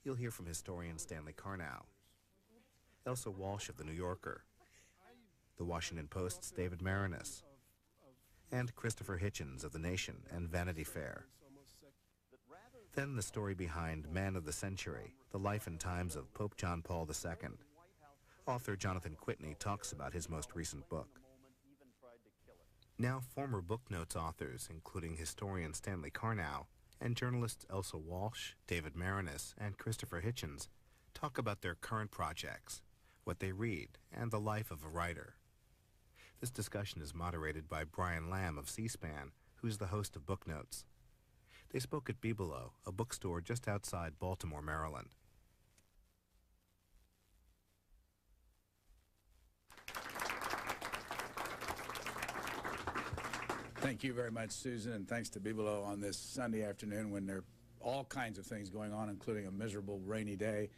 you'll hear from historian Stanley Carnow, Elsa Walsh of The New Yorker, The Washington Post's David Marinis, and Christopher Hitchens of The Nation and Vanity Fair. Then the story behind Man of the Century, the life and times of Pope John Paul II. Author Jonathan Whitney talks about his most recent book. Now former Book Notes authors, including historian Stanley Carnow and journalists Elsa Walsh, David Marinis, and Christopher Hitchens, talk about their current projects, what they read, and the life of a writer. This discussion is moderated by Brian Lamb of C-SPAN, who's the host of Book Notes. They spoke at Bibelo, a bookstore just outside Baltimore, Maryland. Thank you very much, Susan, and thanks to Bibelo on this Sunday afternoon when there are all kinds of things going on, including a miserable rainy day,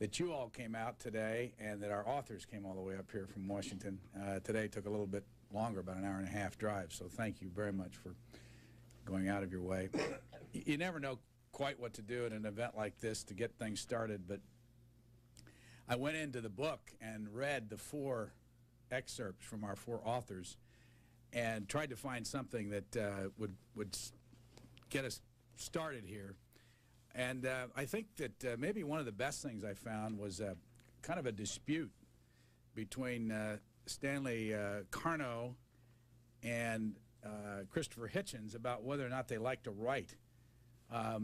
that you all came out today and that our authors came all the way up here from Washington. Today took a little bit longer, about an hour-and-a-half drive, so thank you very much for going out of your way. You never know quite what to do at an event like this to get things started, but I went into the book and read the 4 excerpts from our 4 authors and tried to find something that would get us started here. And I think that maybe one of the best things I found was kind of a dispute between Stanley Carnow and Christopher Hitchens about whether or not they like to write. I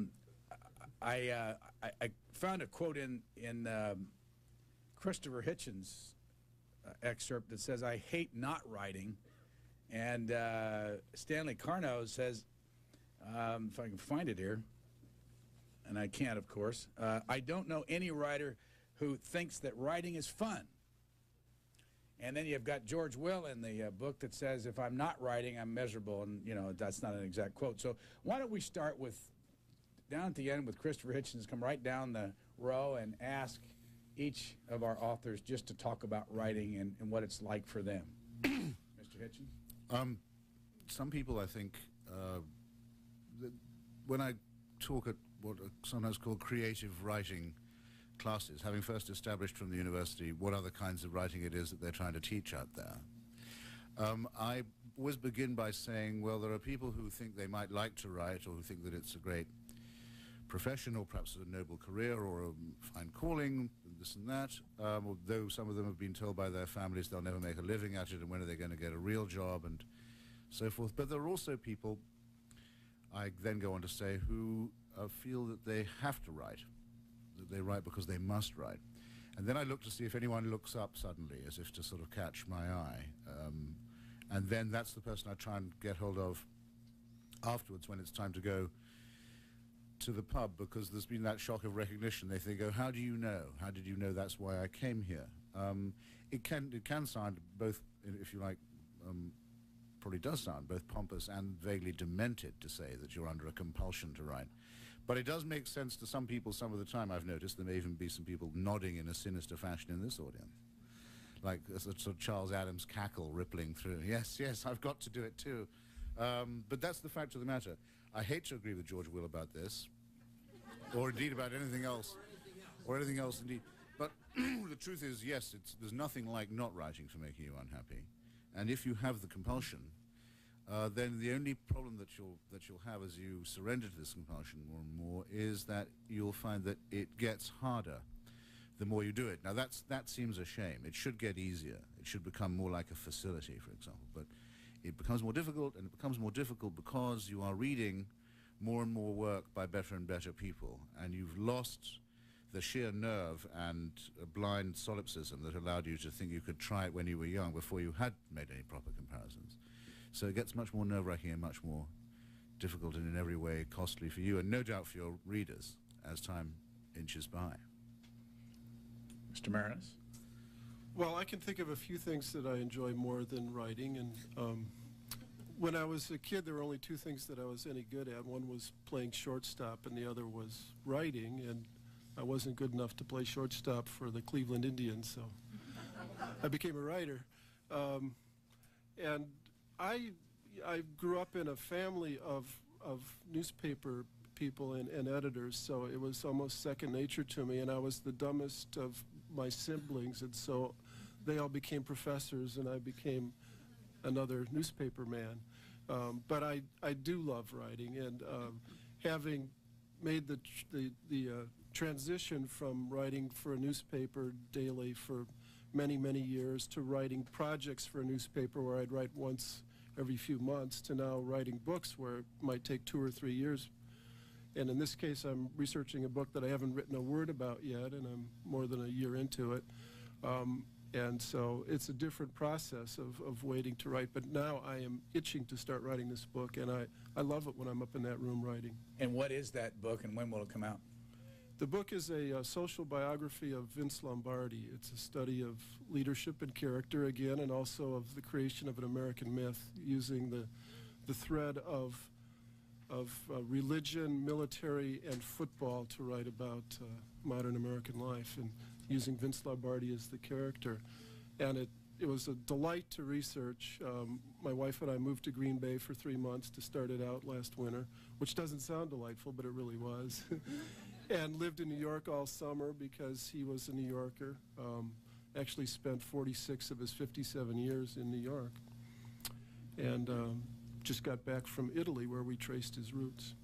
found a quote in Christopher Hitchens' excerpt that says, "I hate not writing," and Stanley Carnow says, if I can find it here, and I can't, of course, "I don't know any writer who thinks that writing is fun." And then you've got George Will in the book that says, "If I'm not writing, I'm miserable," and, you know, that's not an exact quote. So why don't we start with, down at the end with Christopher Hitchens, come right down the row and ask each of our authors just to talk about writing and what it's like for them. Mr. Hitchens? Some people, I think, when I talk at what are sometimes called creative writing classes, having first established from the university what other kinds of writing it is that they're trying to teach out there, I always begin by saying, well, there are people who think they might like to write, or who think that it's a great profession, or perhaps a noble career, or a fine calling, this and that, although some of them have been told by their families they'll never make a living at it, and when are they going to get a real job, and so forth. But there are also people, I then go on to say, who feel that they have to write, that they write because they must write. And then I look to see if anyone looks up suddenly, as if to sort of catch my eye. And then that's the person I try and get hold of afterwards when it's time to go to the pub, because there's been that shock of recognition. They think, oh, how do you know? How did you know that's why I came here? It can sound both, if you like, probably does sound both pompous and vaguely demented to say that you're under a compulsion to write. But it does make sense to some people some of the time. I've noticed there may even be some people nodding in a sinister fashion in this audience, like a sort of Charles Adams cackle rippling through. Yes, yes, I've got to do it too. But that's the fact of the matter. I hate to agree with George Will about this, or indeed about anything else, or anything else indeed. But the truth is, yes, there's nothing like not writing for making you unhappy. And if you have the compulsion, then the only problem that you'll have as you surrender to this compulsion more and more is that you'll find that it gets harder the more you do it. Now that seems a shame. It should get easier. It should become more like a facility, for example. But it becomes more difficult, and it becomes more difficult because you are reading more and more work by better and better people, and you've lost the sheer nerve and blind solipsism that allowed you to think you could try it when you were young before you had made any proper comparisons. So it gets much more nerve-wracking and much more difficult, and in every way costly for you, and no doubt for your readers as time inches by. Mr. Marinis? Well, I can think of a few things that I enjoy more than writing, and when I was a kid there were only 2 things that I was any good at. One was playing shortstop and the other was writing, and I wasn't good enough to play shortstop for the Cleveland Indians, so I became a writer. And I grew up in a family of newspaper people and editors, so it was almost second nature to me, and I was the dumbest of my siblings, and so they all became professors, and I became another newspaper man. But I do love writing, and having made the transition from writing for a newspaper daily for many, many years to writing projects for a newspaper where I'd write once every few months to now writing books where it might take 2 or 3 years. And in this case, I'm researching a book that I haven't written a word about yet, and I'm more than a year into it. And so it's a different process of waiting to write. But now I am itching to start writing this book, and I love it when I'm up in that room writing. And what is that book, and when will it come out? The book is a social biography of Vince Lombardi. It's a study of leadership and character, again, and also of the creation of an American myth, using the thread of religion, military, and football to write about modern American life, and using Vince Lombardi as the character. And it was a delight to research. My wife and I moved to Green Bay for 3 months to start it out last winter, which doesn't sound delightful, but it really was. And lived in New York all summer because he was a New Yorker. Actually spent 46 of his 57 years in New York. And just got back from Italy, where we traced his roots.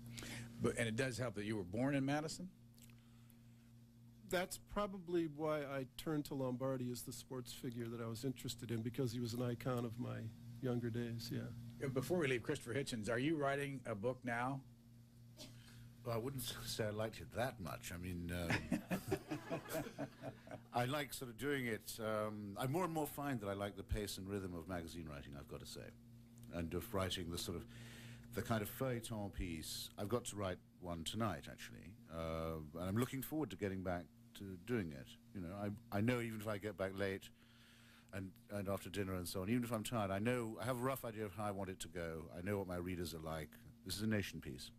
And it does help that you were born in Madison? That's probably why I turned to Lombardi as the sports figure that I was interested in, because he was an icon of my younger days, yeah. Before we leave, Christopher Hitchens, are you writing a book now? Well, I wouldn't say I liked it that much. I mean, I like sort of doing it. I more and more find that I like the pace and rhythm of magazine writing, I've got to say. And of writing the kind of feuilleton piece. I've got to write one tonight, actually. And I'm looking forward to getting back to doing it. You know, I know even if I get back late and after dinner and so on, even if I'm tired, I have a rough idea of how I want it to go. I know what my readers are like. This is a nation piece.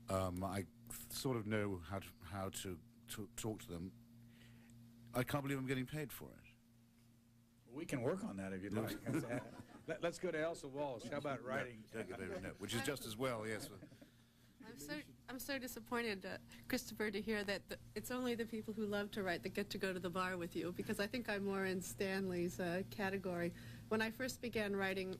I sort of know how to talk to them. I can't believe I'm getting paid for it. We can work on that if you'd like. Let's go to Elsa Walsh. How about writing? No, which is just as well, yes. I'm so disappointed, Christopher, to hear that it's only the people who love to write that get to go to the bar with you, because I think I'm more in Stanley's category. When I first began writing,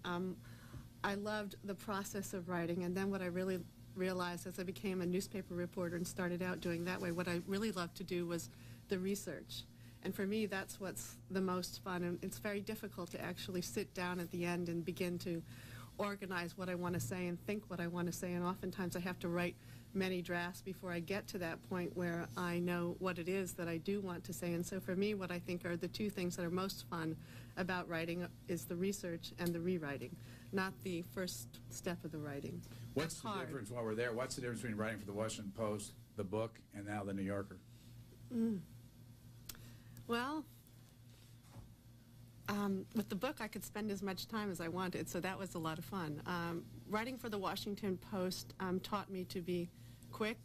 I loved the process of writing, and then what I really realized as I became a newspaper reporter and started out doing that way, what I really loved to do was the research. And for me, that's what's the most fun, and it's very difficult to actually sit down at the end and begin to organize what I want to say and think what I want to say, and oftentimes I have to write many drafts before I get to that point where I know what it is that I do want to say. And so for me, what I think are the two things that are most fun about writing is the research and the rewriting, not the first step of the writing. What's the difference, while we're there, what's the difference between writing for the Washington Post, the book, and now the New Yorker? Well, with the book, I could spend as much time as I wanted, so that was a lot of fun. Writing for the Washington Post taught me to be quick.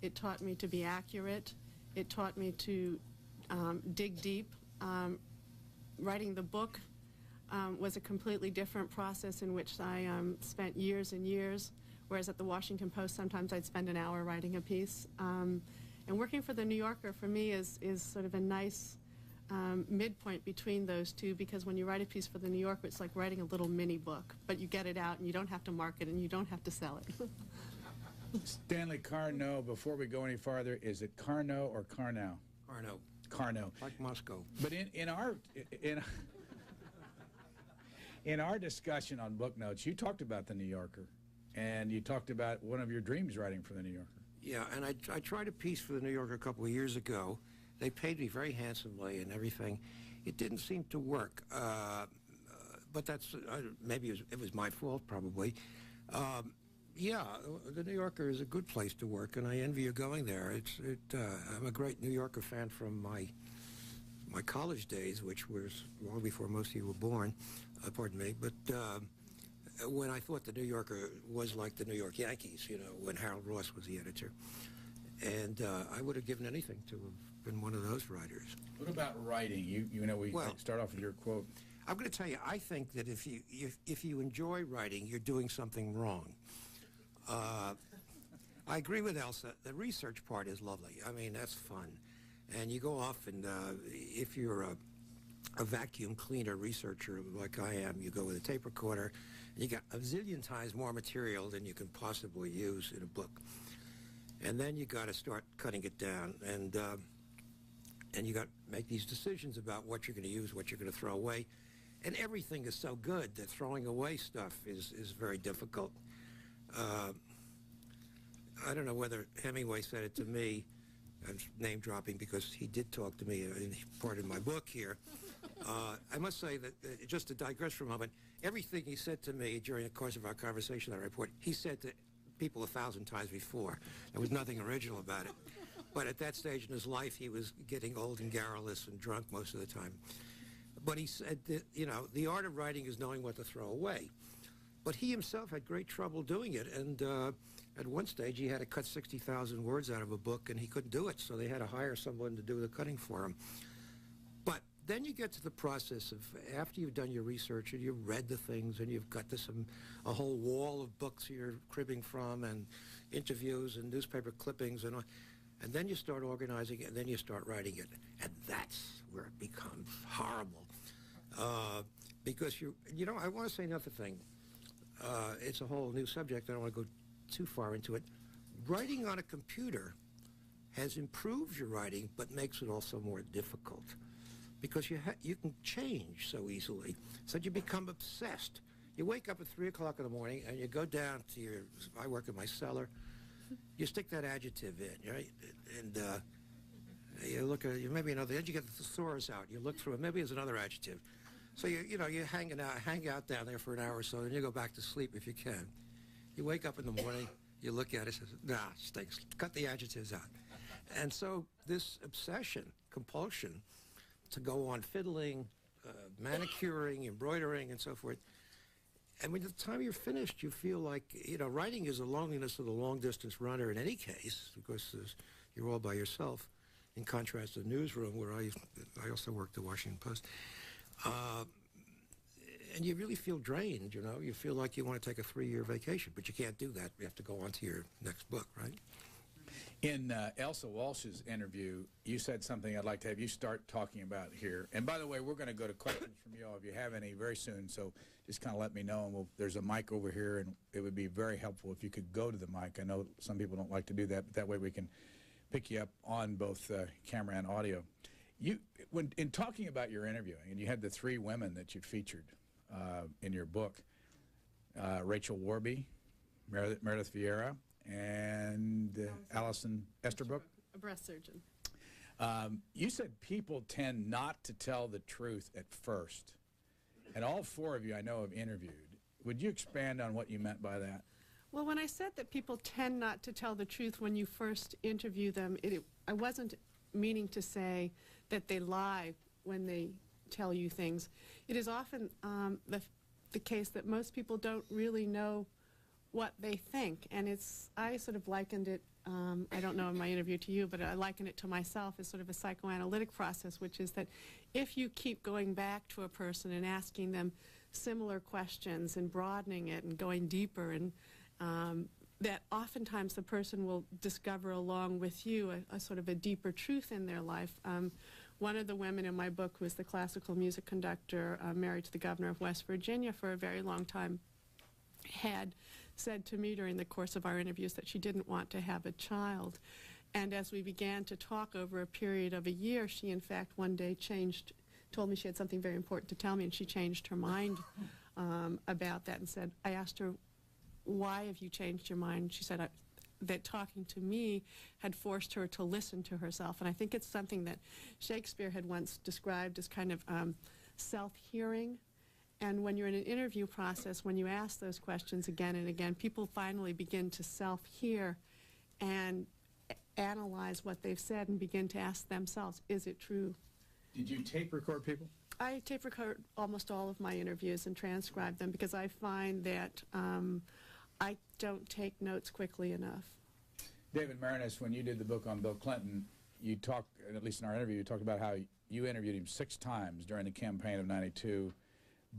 It taught me to be accurate. It taught me to dig deep. Writing the book was a completely different process in which I spent years and years, whereas at the Washington Post, sometimes I'd spend an hour writing a piece. And working for the New Yorker, for me, is sort of a nice midpoint between those two, because when you write a piece for the New Yorker, it's like writing a little mini book, but you get it out and you don't have to market and you don't have to sell it. Stanley Carnot, before we go any farther, is it Carnot or Carnot? Carnot. Carnot. Like Moscow. But in our discussion on book notes, you talked about the New Yorker, and you talked about one of your dreams writing for the New Yorker. Yeah, and I tried a piece for the New Yorker a couple of years ago. They paid me very handsomely and everything. It didn't seem to work, but that's maybe it was my fault, probably. Yeah, the New Yorker is a good place to work, and I envy you going there. I'm a great New Yorker fan from my college days, which was long before most of you were born. Pardon me, but when I thought the New Yorker was like the New York Yankees, you know, when Harold Ross was the editor, and I would have given anything to have been one of those writers. What about writing? You know, we start off with your quote. I'm going to tell you, I think that if you enjoy writing, you're doing something wrong. I agree with Elsa. The research part is lovely. I mean, that's fun. And you go off and if you're a vacuum cleaner researcher like I am, you go with a tape recorder, and you got a zillion times more material than you can possibly use in a book. And then you got to start cutting it down, and you got to make these decisions about what you're going to use, what you're going to throw away. And everything is so good that throwing away stuff is very difficult. I don't know whether Hemingway said it to me. I'm name dropping because he did talk to me in part of my book here. I must say that, just to digress for a moment, everything he said to me during the course of our conversation on the report, he said to people 1,000 times before. There was nothing original about it. But at that stage in his life, he was getting old and garrulous and drunk most of the time. But he said that, you know, the art of writing is knowing what to throw away. But he himself had great trouble doing it, and at one stage he had to cut 60,000 words out of a book, and he couldn't do it, so they had to hire someone to do the cutting for him. But then you get to the process of, after you've done your research and you've read the things and you've got a whole wall of books you're cribbing from and interviews and newspaper clippings and all, and then you start organizing it, and then you start writing it, and that's where it becomes horrible. Because you know, I want to say another thing. It's a whole new subject. I don't want to go too far into it. Writing on a computer has improved your writing, but makes it also more difficult because you can change so easily. So you become obsessed. You wake up at 3 o'clock in the morning and you go down to I work in my cellar. You stick that adjective in, right? And you look at maybe another. Then you get the thesaurus out. You look through it. Maybe there's another adjective. So you hang out down there for an hour or so, and you go back to sleep if you can. You wake up in the morning, you look at it, says, nah, stinks. Cut the adjectives out. And so this obsession, compulsion, to go on fiddling, manicuring, embroidering, and so forth. And when the time you're finished, you feel like, you know, writing is the loneliness of the long-distance runner in any case, because you're all by yourself, in contrast to the newsroom, where I also worked at the Washington Post. And you really feel drained, you know. You feel like you want to take a 3-year vacation, but you can't do that. You have to go on to your next book, right? In Elsa Walsh's interview, you said something I'd like to have you start talking about here. And by the way, we're going to go to questions from you all if you have any very soon, so just kind of let me know. And there's a mic over here, and it would be very helpful if you could go to the mic. I know some people don't like to do that, but that way we can pick you up on both camera and audio. In talking about your interviewing, and you had the 3 women that you featured in your book, Rachel Warby, Meredith Vieira, and Allison Esterbrook. A breast surgeon. You said people tend not to tell the truth at first. And all 4 of you I know have interviewed. Would you expand on what you meant by that? Well, when I said that people tend not to tell the truth when you first interview them, I wasn't meaning to say that they lie when they tell you things. It is often the case that most people don't really know what they think, and I sort of likened it, I don't know in my interview to you, but I liken it to myself as sort of a psychoanalytic process, which is that if you keep going back to a person and asking them similar questions and broadening it and going deeper, and that oftentimes the person will discover along with you a sort of a deeper truth in their life. One of the women in my book was the classical music conductor married to the governor of West Virginia for a very long time, had said to me during the course of our interviews that she didn't want to have a child. And as we began to talk over a period of a year, she in fact one day told me she had something very important to tell me, and she changed her mind about that and said, I asked her, why have you changed your mind? She said that talking to me had forced her to listen to herself. And I think it's something that Shakespeare had once described as kind of self-hearing. And when you're in an interview process, when you ask those questions again and again, people finally begin to self-hear and analyze what they've said and begin to ask themselves, is it true? Did you tape record people? I tape record almost all of my interviews and transcribe them because I find that I don't take notes quickly enough. David Marinus, when you did the book on Bill Clinton, you talked, at least in our interview, you talked about how you interviewed him 6 times during the campaign of '92.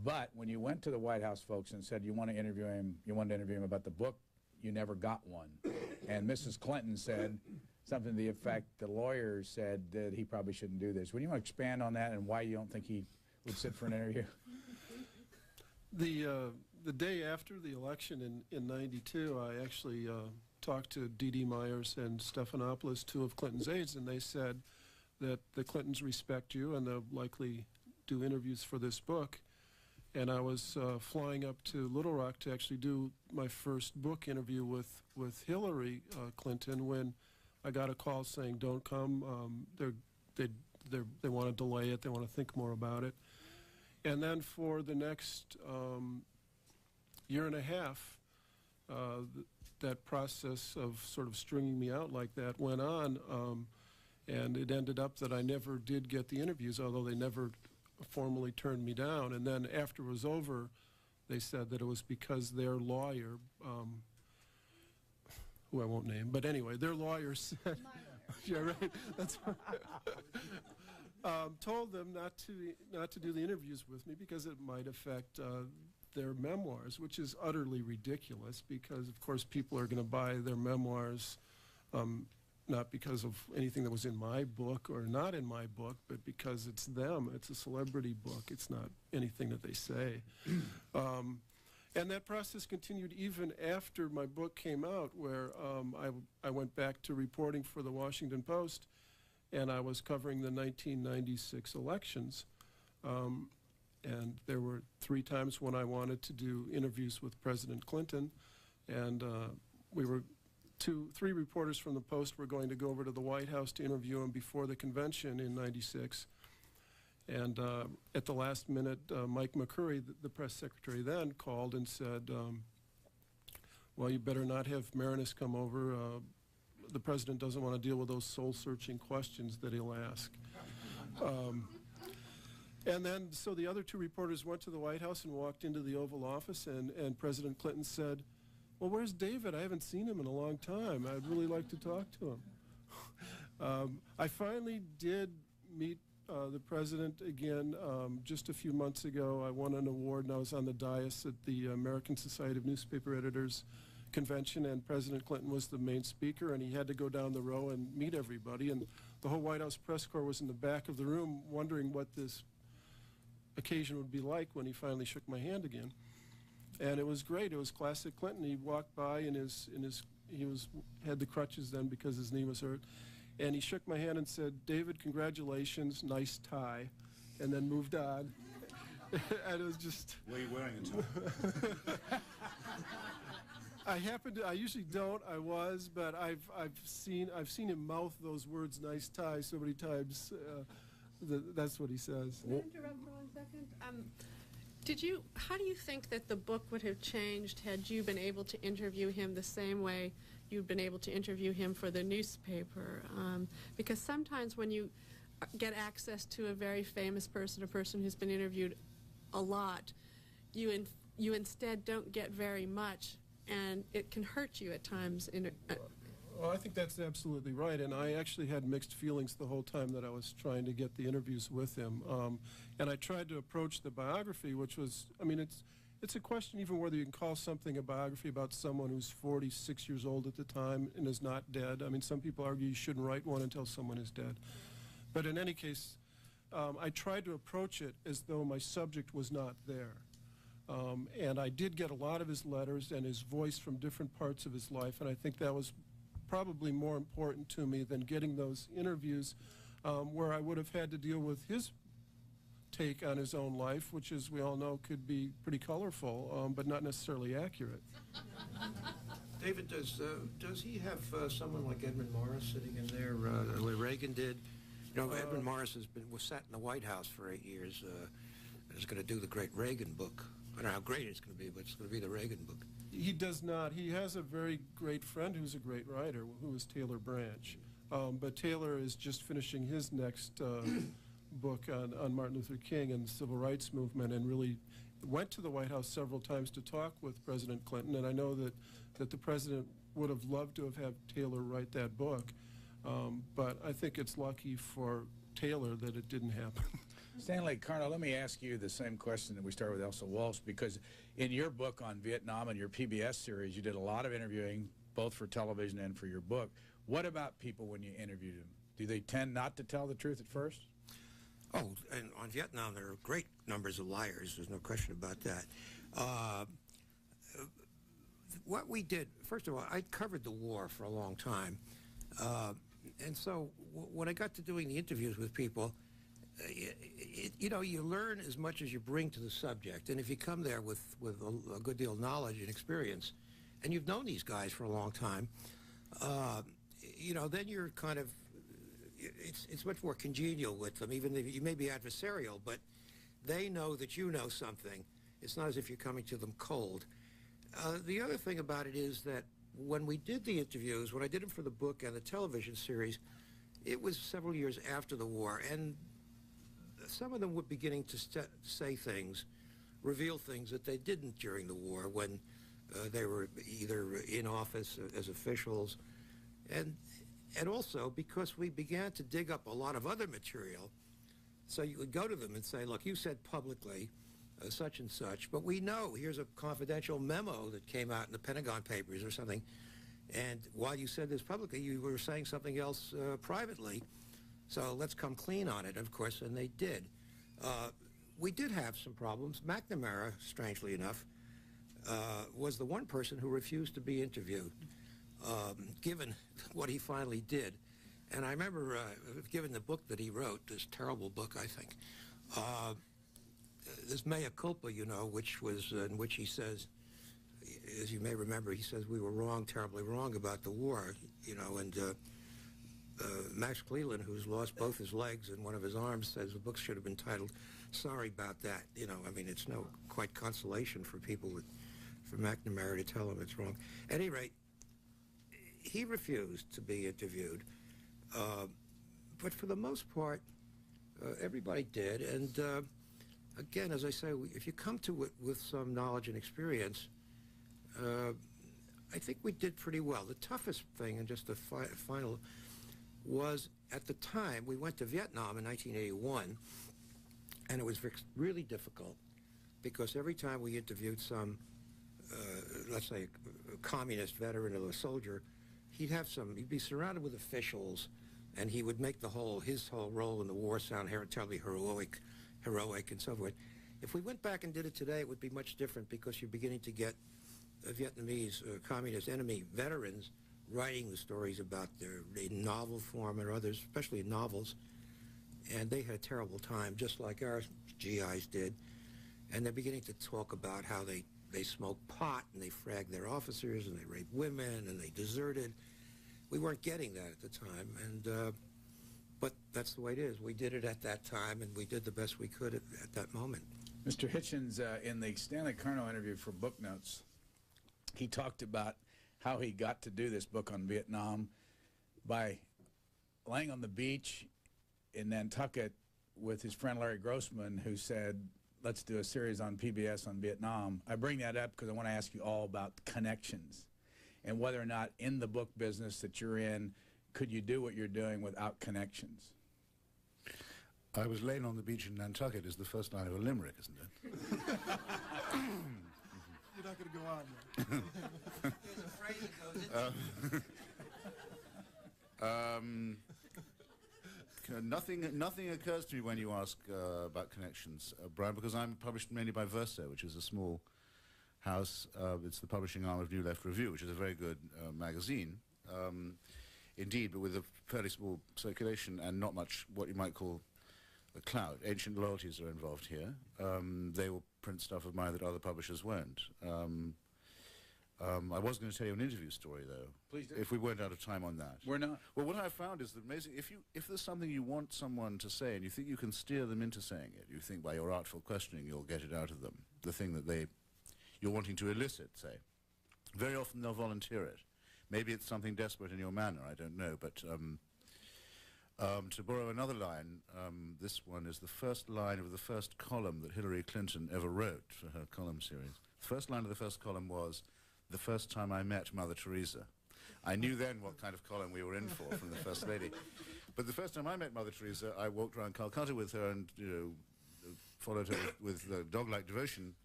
But when you went to the White House folks and said you wanted to interview him about the book, you never got one. and Mrs. Clinton said something to the effect the lawyer said that he probably shouldn't do this. Would you want to expand on that and why you don't think he would sit for an interview? The day after the election in '92, I actually talked to D.D. Myers and Stephanopoulos, two of Clinton's aides, and they said that the Clintons respect you and they'll likely do interviews for this book. And I was flying up to Little Rock to actually do my first book interview with Hillary Clinton when I got a call saying, "Don't come. They want to delay it. They want to think more about it." And then for the next year and a half, that process of sort of stringing me out like that went on, and it ended up that I never did get the interviews, although they never formally turned me down. And then after it was over, they said that it was because their lawyer, who I won't name, but anyway, their lawyer said, yeah, right, that's told them not to do the interviews with me because it might affect their memoirs, which is utterly ridiculous because, of course, people are going to buy their memoirs not because of anything that was in my book or not in my book, but because it's them. It's a celebrity book. It's not anything that they say. And that process continued even after my book came out, where I went back to reporting for the Washington Post, and I was covering the 1996 elections. And there were 3 times when I wanted to do interviews with President Clinton, and we were 3 reporters from the Post were going to go over to the White House to interview him before the convention in '96. And at the last minute, Mike McCurry, the press secretary then, called and said, well, you better not have Marinus come over. The president doesn't want to deal with those soul-searching questions that he'll ask. And then, so the other 2 reporters went to the White House and walked into the Oval Office, and President Clinton said, well, where's David? I haven't seen him in a long time. I'd really like to talk to him. I finally did meet the president again just a few months ago. I won an award, and I was on the dais at the American Society of Newspaper Editors convention, and President Clinton was the main speaker, and he had to go down the row and meet everybody. And the whole White House press corps was in the back of the room wondering what this occasion would be like when he finally shook my hand again. And it was great. It was classic Clinton. He walked by and he had the crutches then because his knee was hurt. And he shook my hand and said, David, congratulations, nice tie, and then moved on. And it was just... Were you wearing a tie? I usually don't, I was, but I've seen him mouth those words, nice tie, so many times. That's what he says. Can I interrupt for 1 second? How do you think that the book would have changed had you been able to interview him the same way you've been able to interview him for the newspaper? Because sometimes when you get access to a very famous person, a person who's been interviewed a lot, you instead don't get very much, and it can hurt you at times. Well, I think that's absolutely right, and I actually had mixed feelings the whole time that I was trying to get the interviews with him. And I tried to approach the biography, which was, I mean, it's a question even whether you can call something a biography about someone who's 46 years old at the time and is not dead. I mean, some people argue you shouldn't write one until someone is dead. But in any case, I tried to approach it as though my subject was not there. And I did get a lot of his letters and his voice from different parts of his life, and I think that was probably more important to me than getting those interviews where I would have had to deal with his take on his own life, which, as we all know, could be pretty colorful, but not necessarily accurate. David, does he have someone like Edmund Morris sitting in there, the way Reagan did? You know, Edmund Morris was sat in the White House for 8 years and is going to do the great Reagan book. I don't know how great it's going to be, but it's going to be the Reagan book. He does not. He has a very great friend who's a great writer, who is Taylor Branch. But Taylor is just finishing his next book on Martin Luther King and the Civil Rights Movement, and really went to the White House several times to talk with President Clinton. And I know that the president would have loved to have had Taylor write that book. But I think it's lucky for Taylor that it didn't happen. Stanley Carnell, let me ask you the same question that we started with Elsa Walsh, because in your book on Vietnam and your PBS series, you did a lot of interviewing both for television and for your book. What about people when you interviewed them? Do they tend not to tell the truth at first? Oh, and on Vietnam, there are great numbers of liars. There's no question about that. What we did, first of all, I covered the war for a long time. And so when I got to doing the interviews with people, you know, you learn as much as you bring to the subject. And if you come there with a good deal of knowledge and experience, and you've known these guys for a long time, you know, then you're kind of, it's much more congenial with them, even if you may be adversarial, but they know that you know something. It's not as if you're coming to them cold. The other thing about it is that when we did the interviews, when I did them for the book and the television series, it was several years after the war, and some of them were beginning to say things, reveal things that they didn't during the war when they were either in office as officials, and also because we began to dig up a lot of other material. So you would go to them and say, look, you said publicly such and such, but we know here's a confidential memo that came out in the Pentagon Papers or something, and while you said this publicly, you were saying something else privately, so let's come clean on it, of course, and they did. We did have some problems. McNamara, strangely enough, was the one person who refused to be interviewed, given what he finally did. And I remember, given the book that he wrote, this terrible book, I think, this Mea Culpa, you know, which was, in which he says, as you may remember, he says we were wrong, terribly wrong about the war, you know, and Max Cleland, who's lost both his legs and one of his arms, says the book should have been titled Sorry About That. You know, I mean, it's no quite consolation for people, for McNamara to tell him it's wrong. At any rate, he refused to be interviewed, but for the most part, everybody did. And again, as I say, if you come to it with some knowledge and experience, I think we did pretty well. The toughest thing, and just the final, was at the time, we went to Vietnam in 1981, and it was really difficult because every time we interviewed some, let's say, a communist veteran or a soldier, he'd be surrounded with officials, and he would make his whole role in the war sound terribly heroic and so forth. If we went back and did it today, it would be much different because you're beginning to get Vietnamese communist enemy veterans writing the stories about in novel form or others, especially in novels, and they had a terrible time, just like our GIs did. And they're beginning to talk about how they smoked pot and they fragged their officers and they raped women and they deserted. We weren't getting that at the time, and but that's the way it is. We did it at that time, and we did the best we could at that moment. Mr. Hitchens, in the Stanley Carno interview for Book Notes, he talked about how he got to do this book on Vietnam by laying on the beach in Nantucket with his friend Larry Grossman, who said, let's do a series on PBS on Vietnam. I bring that up because I want to ask you all about connections and whether or not in the book business that you're in, could you do what you're doing without connections? I was laying on the beach in Nantucket is the first line of a limerick, isn't it? You're not going to go on there. There's a phrase that goes into Nothing occurs to me when you ask about connections, Brian, because I'm published mainly by Verso, which is a small house. It's the publishing arm of New Left Review, which is a very good magazine, indeed, but with a fairly small circulation and not much what you might call a clout. Ancient loyalties are involved here. They will print stuff of mine that other publishers won't. I was going to tell you an interview story, though. Please do. If we weren't out of time on that. We're not. Well, what I've found is that amazing, if there's something you want someone to say and you think you can steer them into saying it, you think by your artful questioning you'll get it out of them, the thing that you're wanting to elicit, say, very often they'll volunteer it. Maybe it's something desperate in your manner, I don't know, but to borrow another line, this one is the first line of the first column that Hillary Clinton ever wrote for her column series. The first line of the first column was, "The first time I met Mother Teresa." I knew then what kind of column we were in for from the First Lady. But the first time I met Mother Teresa, I walked around Calcutta with her and, followed her with dog-like devotion,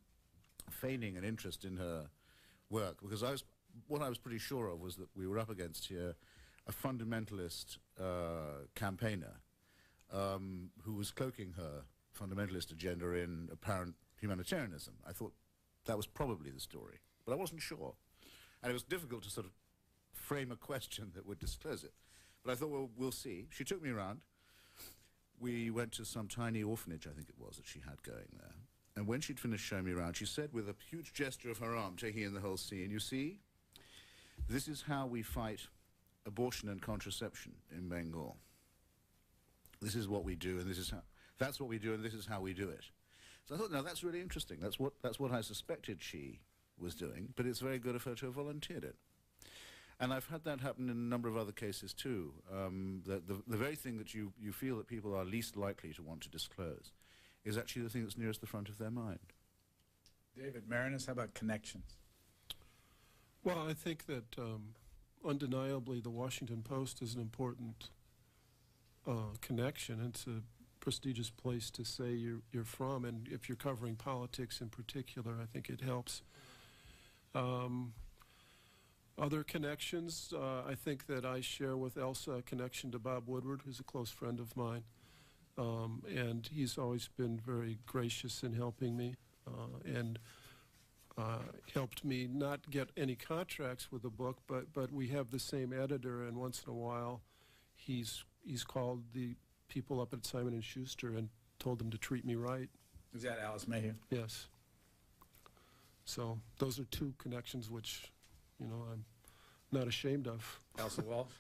feigning an interest in her work, because I was what I was pretty sure of was that we were up against here a fundamentalist campaigner who was cloaking her fundamentalist agenda in apparent humanitarianism. I thought that was probably the story, but I wasn't sure. And it was difficult to sort of frame a question that would disclose it. But I thought, well, we'll see. She took me around. We went to some tiny orphanage, I think it was, that she had going there. And when she'd finished showing me around, she said with a huge gesture of her arm, taking in the whole scene, you see, this is how we fight abortion and contraception in Bengal. This is what we do, and this is how, that's what we do, and this is how we do it. So I thought, no, that's really interesting. That's what I suspected she was doing, but it's very good of her to have volunteered it. And I've had that happen in a number of other cases too. The very thing that you feel that people are least likely to want to disclose is actually the thing that's nearest the front of their mind. David Marinus, how about connections? Well, I think that undeniably the Washington Post is an important connection. It's a prestigious place to say you're from, and if you're covering politics in particular, I think it helps. Other connections, I think that I share with Elsa a connection to Bob Woodward, who's a close friend of mine, and he's always been very gracious in helping me, and helped me not get any contracts with the book, but we have the same editor, and once in a while he's called the people up at Simon & Schuster and told them to treat me right. Is that Alice Mayhew? Yes. So those are two connections which, you know, I'm not ashamed of. Elsa Walsh?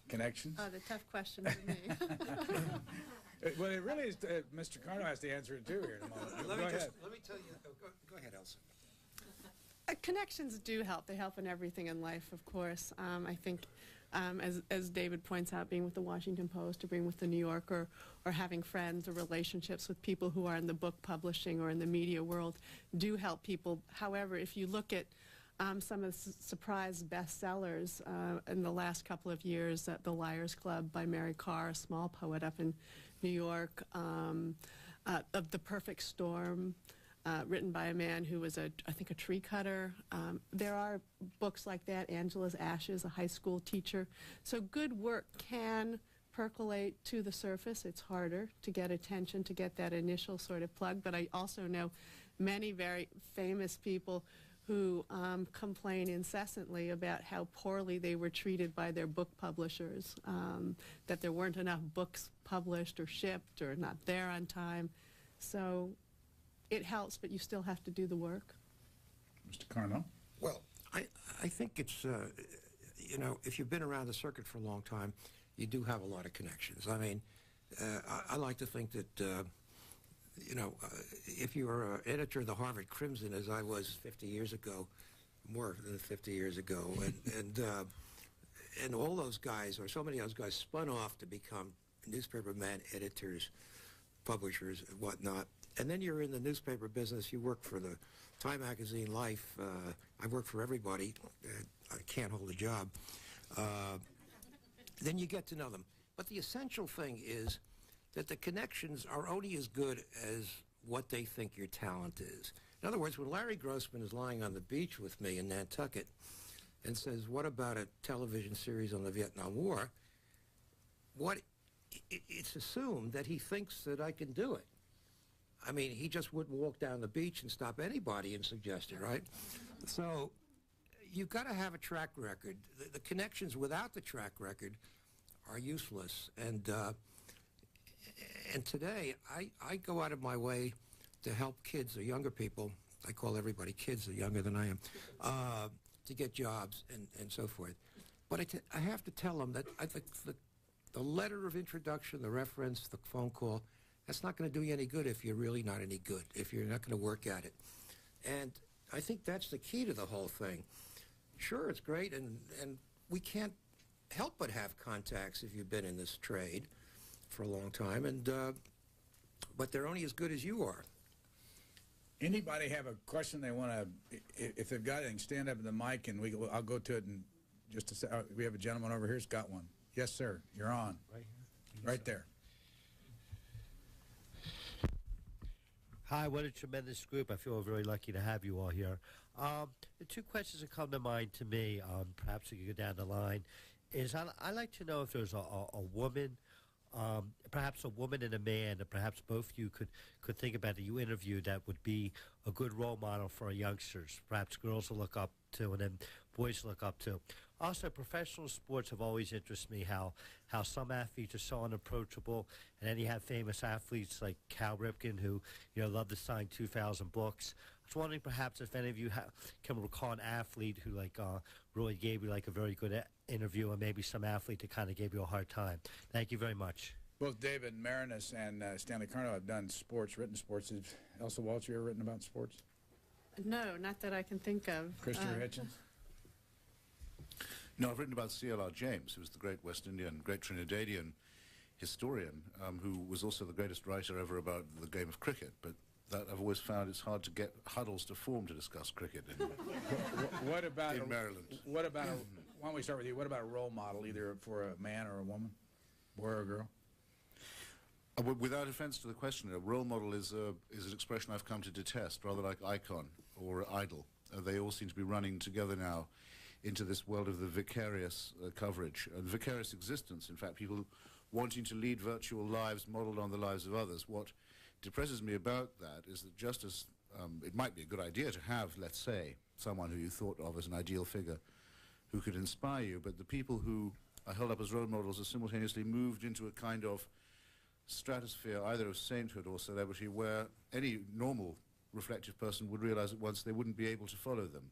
Connections? Oh, the tough question for me. Well, it really is. Mr. Carno has to answer it too here in a moment. Let Go ahead. me tell you. Go ahead, Elsa. Connections do help. They help in everything in life, of course. I think, as David points out, being with the Washington Post or being with the New Yorker or having friends or relationships with people who are in the book publishing or in the media world do help people. However, if you look at some of the surprise bestsellers in the last couple of years, The Liars Club by Mary Carr, a small poet up in New York, of The Perfect Storm, written by a man who was, I think, a tree cutter. There are books like that, Angela's Ashes, a high school teacher. So good work can percolate to the surface. It's harder to get attention, to get that initial sort of plug, but I also know many very famous people who complain incessantly about how poorly they were treated by their book publishers, that there weren't enough books published or shipped or not there on time. So it helps, but you still have to do the work. Mr. Carno? Well, I think it's, you know, if you've been around the circuit for a long time, you do have a lot of connections. I mean, I like to think that, you know, if you were an editor of the Harvard Crimson, as I was 50 years ago, more than 50 years ago, and all those guys, or so many of those guys, spun off to become newspapermen, editors, publishers, and whatnot. And then you're in the newspaper business. You work for the Time Magazine, Life. I work for everybody. I can't hold a job. Then you get to know them. But the essential thing is that the connections are only as good as what they think your talent is. In other words, when Larry Grossman is lying on the beach with me in Nantucket and says, what about a television series on the Vietnam War, it's assumed that he thinks that I can do it. I mean, he just wouldn't walk down the beach and stop anybody and suggest it, right? So you've got to have a track record. The connections without the track record are useless. And today, I go out of my way to help kids or younger people. I call everybody kids, they're younger than I am, to get jobs and so forth. But I have to tell them that I think the letter of introduction, the reference, the phone call, that's not going to do you any good if you're really not any good, if you're not going to work at it. And I think that's the key to the whole thing. Sure, it's great, and we can't help but have contacts if you've been in this trade for a long time, but they're only as good as you are. Anybody have a question they want to, if they've got anything, stand up at the mic, and I'll go to it in just a second. We have a gentleman over here who's got one. Yes, sir, you're on. Right here? Right there. Hi, what a tremendous group. I feel very lucky to have you all here. The two questions that come to mind to me, perhaps we could go down the line, is I like to know if there's a woman, perhaps a woman and a man, and perhaps both of you could think about that you interviewed that would be a good role model for our youngsters, perhaps girls to look up to and then boys to look up to. Also, professional sports have always interested me, how some athletes are so unapproachable, and then you have famous athletes like Cal Ripken, who, love to sign 2,000 books. I was wondering perhaps if any of you can recall an athlete who really gave you a very good interview, and maybe some athlete that kind of gave you a hard time. Thank you very much. Both David Marinus and Stanley Carno have done written sports. Has Elsa Walsh, you ever written about sports? No, not that I can think of. Christopher Hitchens? No, I've written about C.L.R. James, who was the great West Indian, great Trinidadian historian, who was also the greatest writer ever about the game of cricket. But that I've always found it's hard to get huddles to form to discuss cricket what about in Maryland. Why don't we start with you? What about a role model, either for a man or a woman, boy or a girl? Without offense to the question, a role model is an expression I've come to detest, rather like icon or idol. They all seem to be running together now into this world of the vicarious coverage and vicarious existence. In fact, people wanting to lead virtual lives modeled on the lives of others. What depresses me about that is that just as it might be a good idea to have, let's say, someone who you thought of as an ideal figure who could inspire you, but the people who are held up as role models are simultaneously moved into a kind of stratosphere either of sainthood or celebrity where any normal reflective person would realize at once they wouldn't be able to follow them.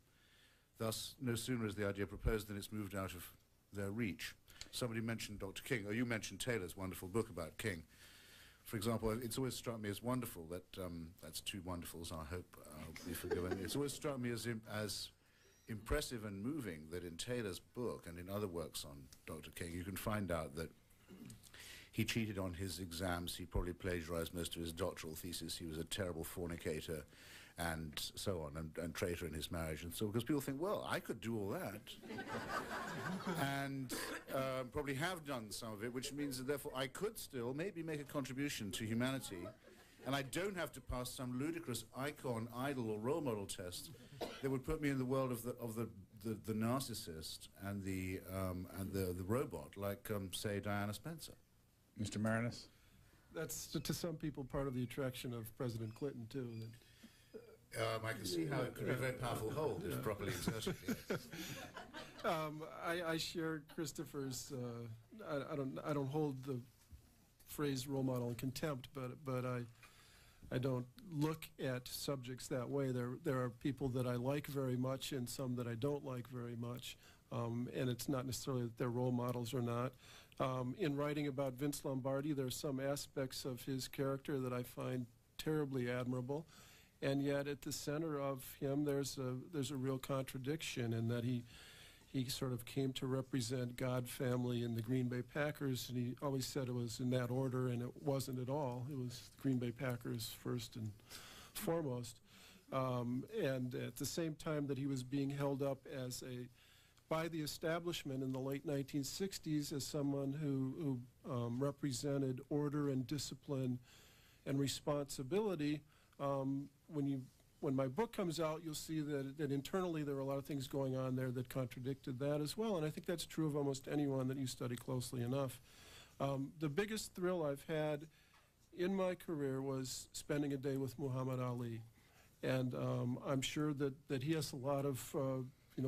Thus, no sooner is the idea proposed than it's moved out of their reach. Somebody mentioned Dr. King, or you mentioned Taylor's wonderful book about King. For example, it's always struck me as wonderful that, that's two wonderfuls, I hope I'll be forgiven. It's always struck me as impressive and moving that in Taylor's book and in other works on Dr. King, you can find out that he cheated on his exams, he probably plagiarized most of his doctoral thesis, he was a terrible fornicator, and so on, and traitor in his marriage, and so, because people think, well, I could do all that, and probably have done some of it, which means that therefore I could still maybe make a contribution to humanity, and I don't have to pass some ludicrous icon, idol, or role model test that would put me in the world of the narcissist and the robot, like say Diana Spencer. Mr. Marinus? That's, to some people, part of the attraction of President Clinton, too. I can see how it could be a very powerful hold if properly exerted. Yes. I share Christopher's. I don't hold the phrase role model in contempt, but I don't look at subjects that way. There are people that I like very much and some that I don't like very much, and it's not necessarily that they're role models or not. In writing about Vince Lombardi, there are some aspects of his character that I find terribly admirable. And yet, at the center of him, there's a real contradiction in that he sort of came to represent God, family, and the Green Bay Packers, and he always said it was in that order, and it wasn't at all. It was the Green Bay Packers first and foremost. And at the same time that he was being held up by the establishment in the late 1960s as someone who represented order and discipline and responsibility. When my book comes out, you'll see that internally there were a lot of things going on there that contradicted that as well, and I think that's true of almost anyone that you study closely enough. The biggest thrill I've had in my career was spending a day with Muhammad Ali, and I'm sure that he has a lot of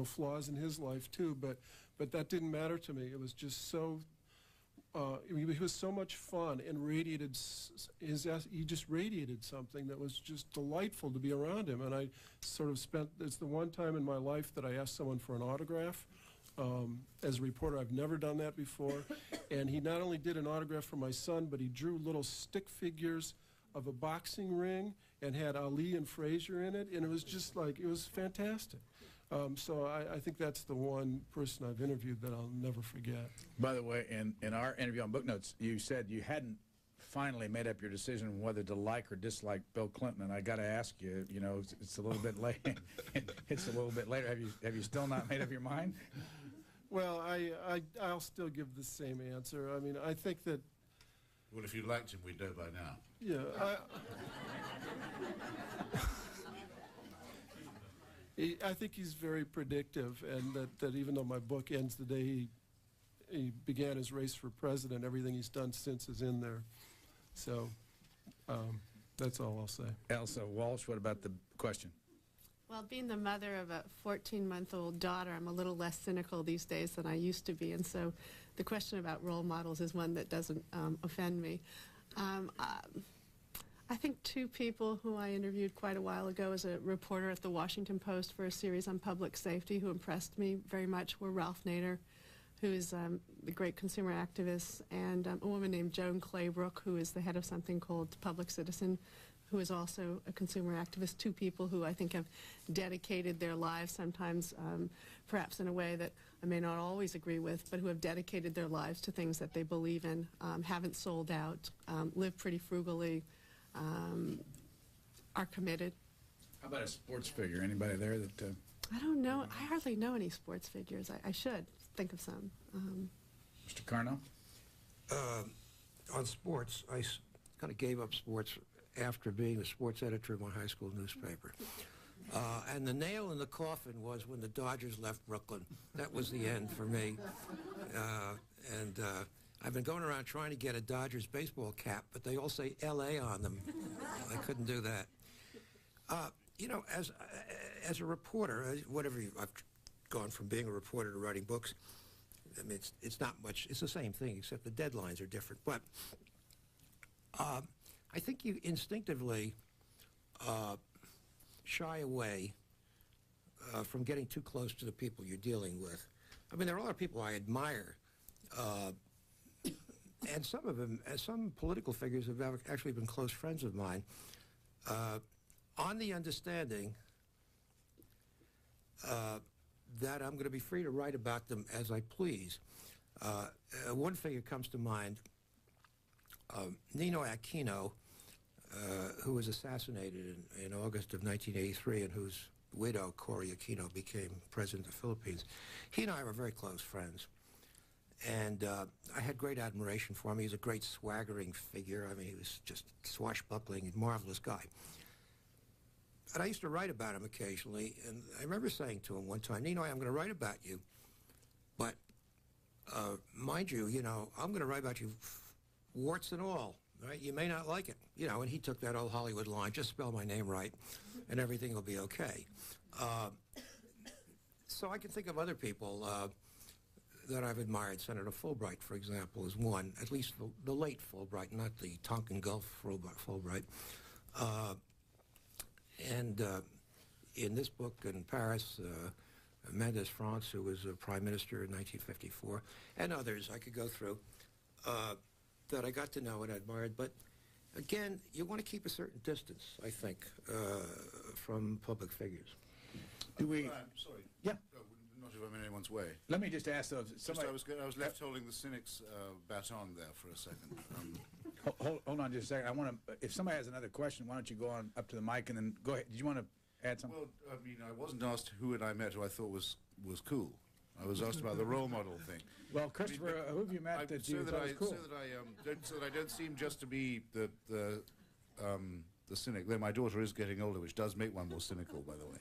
flaws in his life too, but that didn't matter to me. It was just so. He was so much fun and he just radiated something that was just delightful to be around him. And I sort of it's the one time in my life that I asked someone for an autograph. As a reporter, I've never done that before. And he not only did an autograph for my son, but he drew little stick figures of a boxing ring and had Ali and Frazier in it. And it was just it was fantastic. So I think that's the one person I've interviewed that I'll never forget. By the way, in our interview on Book Notes, you said you hadn't finally made up your decision whether to like or dislike Bill Clinton, and I got to ask you, it's a little bit late. It's a little bit later. Have you still not made up your mind? Well, I'll still give the same answer. I mean, I think that Well, if you liked him, we'd know by now. Yeah, I think he's very predictive, and that even though my book ends the day he began his race for president, everything he's done since is in there. So that's all I'll say. Elsa Walsh, what about the question? Well, being the mother of a 14-month-old daughter, I'm a little less cynical these days than I used to be, and so the question about role models is one that doesn't offend me. I think two people who I interviewed quite a while ago as a reporter at the Washington Post for a series on public safety who impressed me very much were Ralph Nader, who is the great consumer activist, and a woman named Joan Claybrook, who is the head of something called Public Citizen, who is also a consumer activist. Two people who I think have dedicated their lives, sometimes perhaps in a way that I may not always agree with, but who have dedicated their lives to things that they believe in, haven't sold out, live pretty frugally, are committed. How about a sports figure? Anybody there that... I don't know. I hardly know any sports figures. I should think of some. Mr. Carno? On sports, I kind of gave up sports after being the sports editor of my high school newspaper. And the nail in the coffin was when the Dodgers left Brooklyn. That was the end for me. I've been going around trying to get a Dodgers baseball cap, but they all say L.A. on them. I couldn't do that. You know, as a reporter, I've gone from being a reporter to writing books. I mean, it's not much. It's the same thing, except the deadlines are different. But I think you instinctively shy away from getting too close to the people you're dealing with. I mean, there are a lot of people I admire, and some of them, some political figures have actually been close friends of mine, on the understanding that I'm going to be free to write about them as I please. One figure comes to mind, Nino Aquino, who was assassinated in August of 1983 and whose widow, Cory Aquino, became president of the Philippines. He and I were very close friends. And I had great admiration for him. He was a great swaggering figure. I mean, he was just swashbuckling, marvelous guy. And I used to write about him occasionally, and I remember saying to him one time, Nino, I'm going to write about you, but mind you, I'm going to write about you warts and all, right? You may not like it, and he took that old Hollywood line, just spell my name right, and everything will be okay. So I can think of other people that I've admired. Senator Fulbright, for example, is one, at least the late Fulbright, not the Tonkin Gulf Fulbright. And in this book in Paris, Mendes France, who was a prime minister in 1954, and others I could go through, that I got to know and admired. But again, you want to keep a certain distance, I think, from public figures. Do we... sorry. Yeah. Not if I'm in anyone's way. Let me just ask those... Somebody, I was left holding the cynic's baton there for a second. Hold on just a second. I want to... If somebody has another question, why don't you go on up to the mic and then go ahead. Did you want to add something? Well, I mean, I wasn't asked who I met who I thought was cool. I was asked about the role model thing. Well, Christopher, who have you met that you thought was cool? So that I don't seem just to be the cynic, though my daughter is getting older, which does make one more cynical, by the way.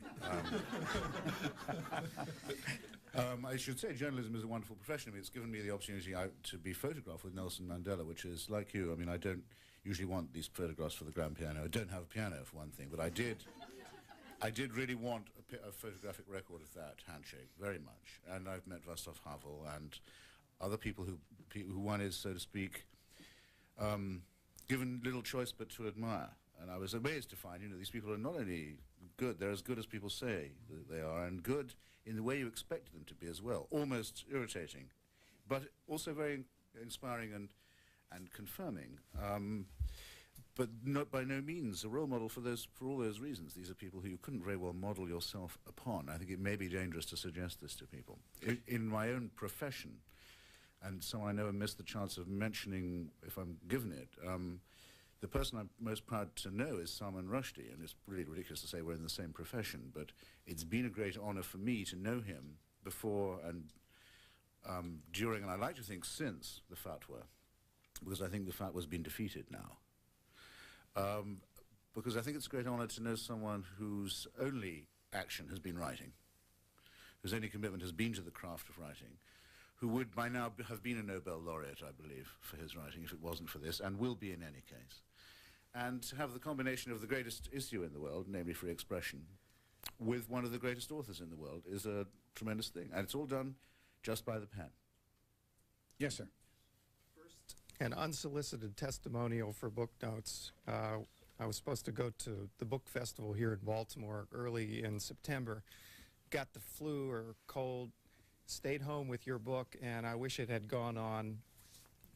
I should say journalism is a wonderful profession. I mean, it's given me the opportunity to be photographed with Nelson Mandela, which is like you. I mean, I don't usually want these photographs for the grand piano. I don't have a piano, for one thing, but I did really want a photographic record of that handshake, very much. And I've met Václav Havel and other people who one is, so to speak, given little choice but to admire. And I was amazed to find, these people are not only good, they're as good as people say that they are, and good in the way you expected them to be as well, almost irritating, but also very inspiring and confirming. But by no means a role model for all those reasons. These are people who you couldn't very well model yourself upon. I think it may be dangerous to suggest this to people. In my own profession, and so I never miss the chance of mentioning, if I'm given it, the person I'm most proud to know is Salman Rushdie, and it's really ridiculous to say we're in the same profession, but it's been a great honor for me to know him before and during, and I like to think since, the fatwa. because I think the fight was being defeated now. Because I think it's a great honor to know someone whose only action has been writing, whose only commitment has been to the craft of writing, who would by now have been a Nobel laureate, I believe, for his writing if it wasn't for this, and will be in any case. And to have the combination of the greatest issue in the world, namely free expression, with one of the greatest authors in the world is a tremendous thing. And it's all done just by the pen. Yes, sir. First, an unsolicited testimonial for book notes. I was supposed to go to the book festival here in Baltimore early in September. Got the flu or cold, stayed home with your book, and I wish it had gone on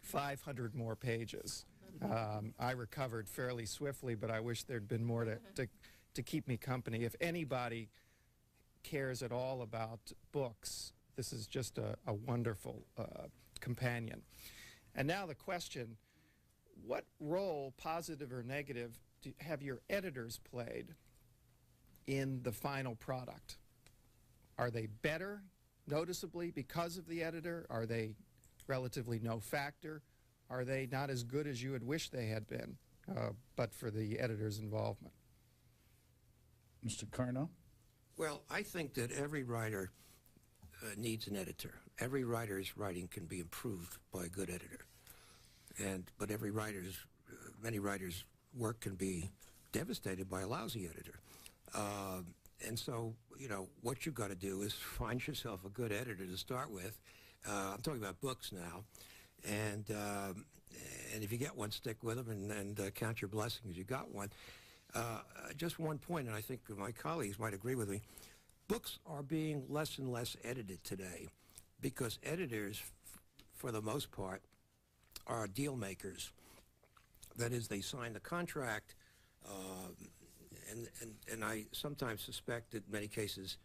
500 more pages. I recovered fairly swiftly, but I wish there'd been more to keep me company. If anybody cares at all about books, this is just a wonderful companion. And now the question, what role, positive or negative, have your editors played in the final product? Are they better, noticeably, because of the editor? Are they relatively no factor? Are they not as good as you would wish they had been, but for the editor's involvement? Mr. Carno? Well, I think that every writer needs an editor. Every writer's writing can be improved by a good editor. But many writers' work can be devastated by a lousy editor. And so, you know, what you've got to do is find yourself a good editor to start with. I'm talking about books now. And if you get one, stick with them and count your blessings you got one. Just one point, and I think my colleagues might agree with me. Books are being less and less edited today because editors, for the most part, are deal makers. That is, they sign the contract, and I sometimes suspect that in many cases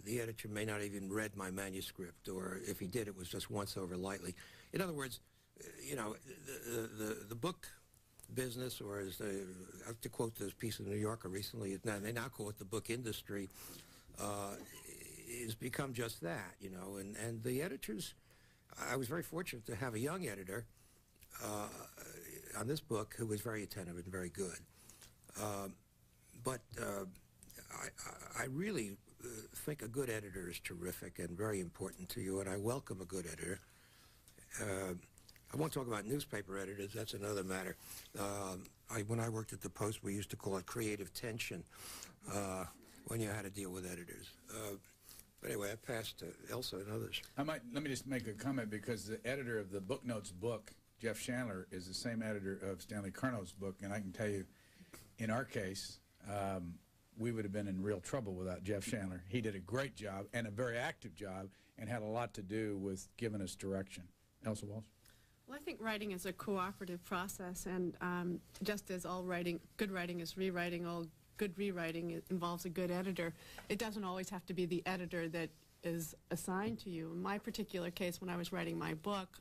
the editor may not even read my manuscript, or if he did, it was just once over lightly. In other words, you know, the book business, or as to quote this piece of the New Yorker recently, they now call it the book industry, has become just that, you know, and the editors, I was very fortunate to have a young editor on this book who was very attentive and very good. But I really think a good editor is terrific and very important to you, and I welcome a good editor. I won't talk about newspaper editors, that's another matter. When I worked at the Post, we used to call it creative tension when you had to deal with editors. But anyway, I passed to Elsa and others. Let me just make a comment, because the editor of the Book Notes book, Jeff Chandler, is the same editor of Stanley Carno's book, and I can tell you, in our case, we would have been in real trouble without Jeff Chandler. He did a great job and a very active job and had a lot to do with giving us direction. Elsa Walsh? Well, I think writing is a cooperative process, and just as all writing, good writing is rewriting, all good rewriting involves a good editor. It doesn't always have to be the editor that is assigned to you. In my particular case, when I was writing my book,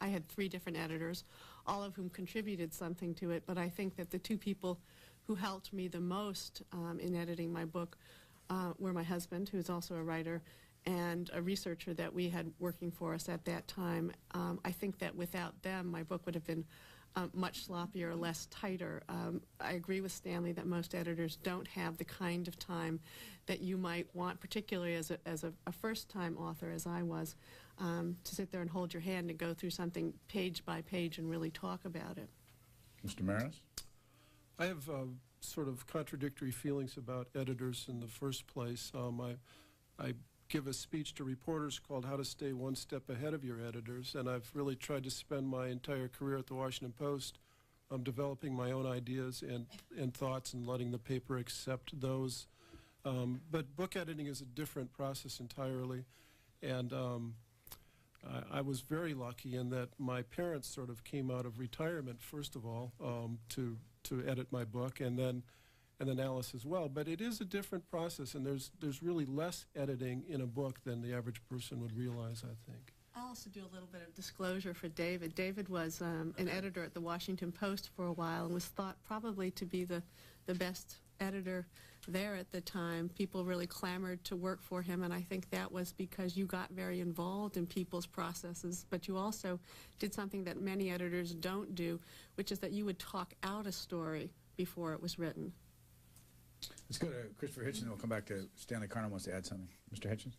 I had 3 different editors, all of whom contributed something to it, but I think that the 2 people who helped me the most in editing my book were my husband, who's also a writer, and a researcher that we had working for us at that time. I think that without them, my book would have been much sloppier, less tighter. I agree with Stanley that most editors don't have the kind of time that you might want, particularly as a first-time author, as I was, to sit there and hold your hand and go through something page by page and really talk about it. Mr. Maris? I have sort of contradictory feelings about editors in the first place. I give a speech to reporters called How to Stay One Step Ahead of Your Editors, and I've really tried to spend my entire career at the Washington Post developing my own ideas and thoughts and letting the paper accept those. But book editing is a different process entirely, and I was very lucky in that my parents sort of came out of retirement, first of all, to edit my book, and then Alice as well. But it is a different process, and there's really less editing in a book than the average person would realize, I think. I'll also do a little bit of disclosure for David. David was an editor at the Washington Post for a while and was thought probably to be the best editor there at the time, people really clamored to work for him, and I think that was because you got very involved in people's processes, but you also did something that many editors don't do, which is that you would talk out a story before it was written. Let's go to Christopher Hitchens, and we'll come back to Stanley Carno wants to add something. Mr. Hitchens?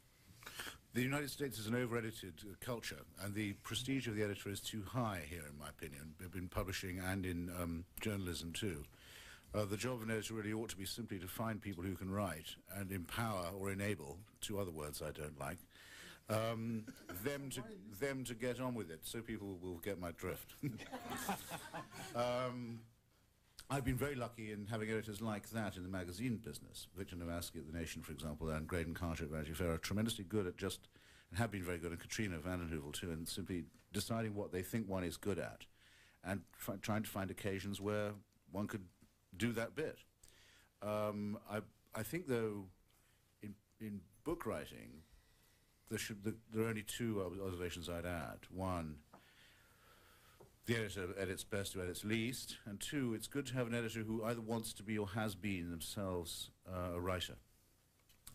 The United States is an over-edited culture, and the prestige of the editor is too high here, in my opinion, in publishing and in journalism too. The job of an editor really ought to be simply to find people who can write and empower or enable, two other words I don't like, them to get on with it, so people will get my drift. I've been very lucky in having editors like that in the magazine business. Victor Nowacki at The Nation, for example, and Graydon Carter at Vanity Fair are tremendously good at just, and have been very good, and Katrina Vanden Heuvel too, and simply deciding what they think one is good at, and trying to find occasions where one could do that bit. I think, though, in book writing, there are only two observations I'd add. One, the editor edits best who edits least, and two, it's good to have an editor who either wants to be or has been themselves a writer.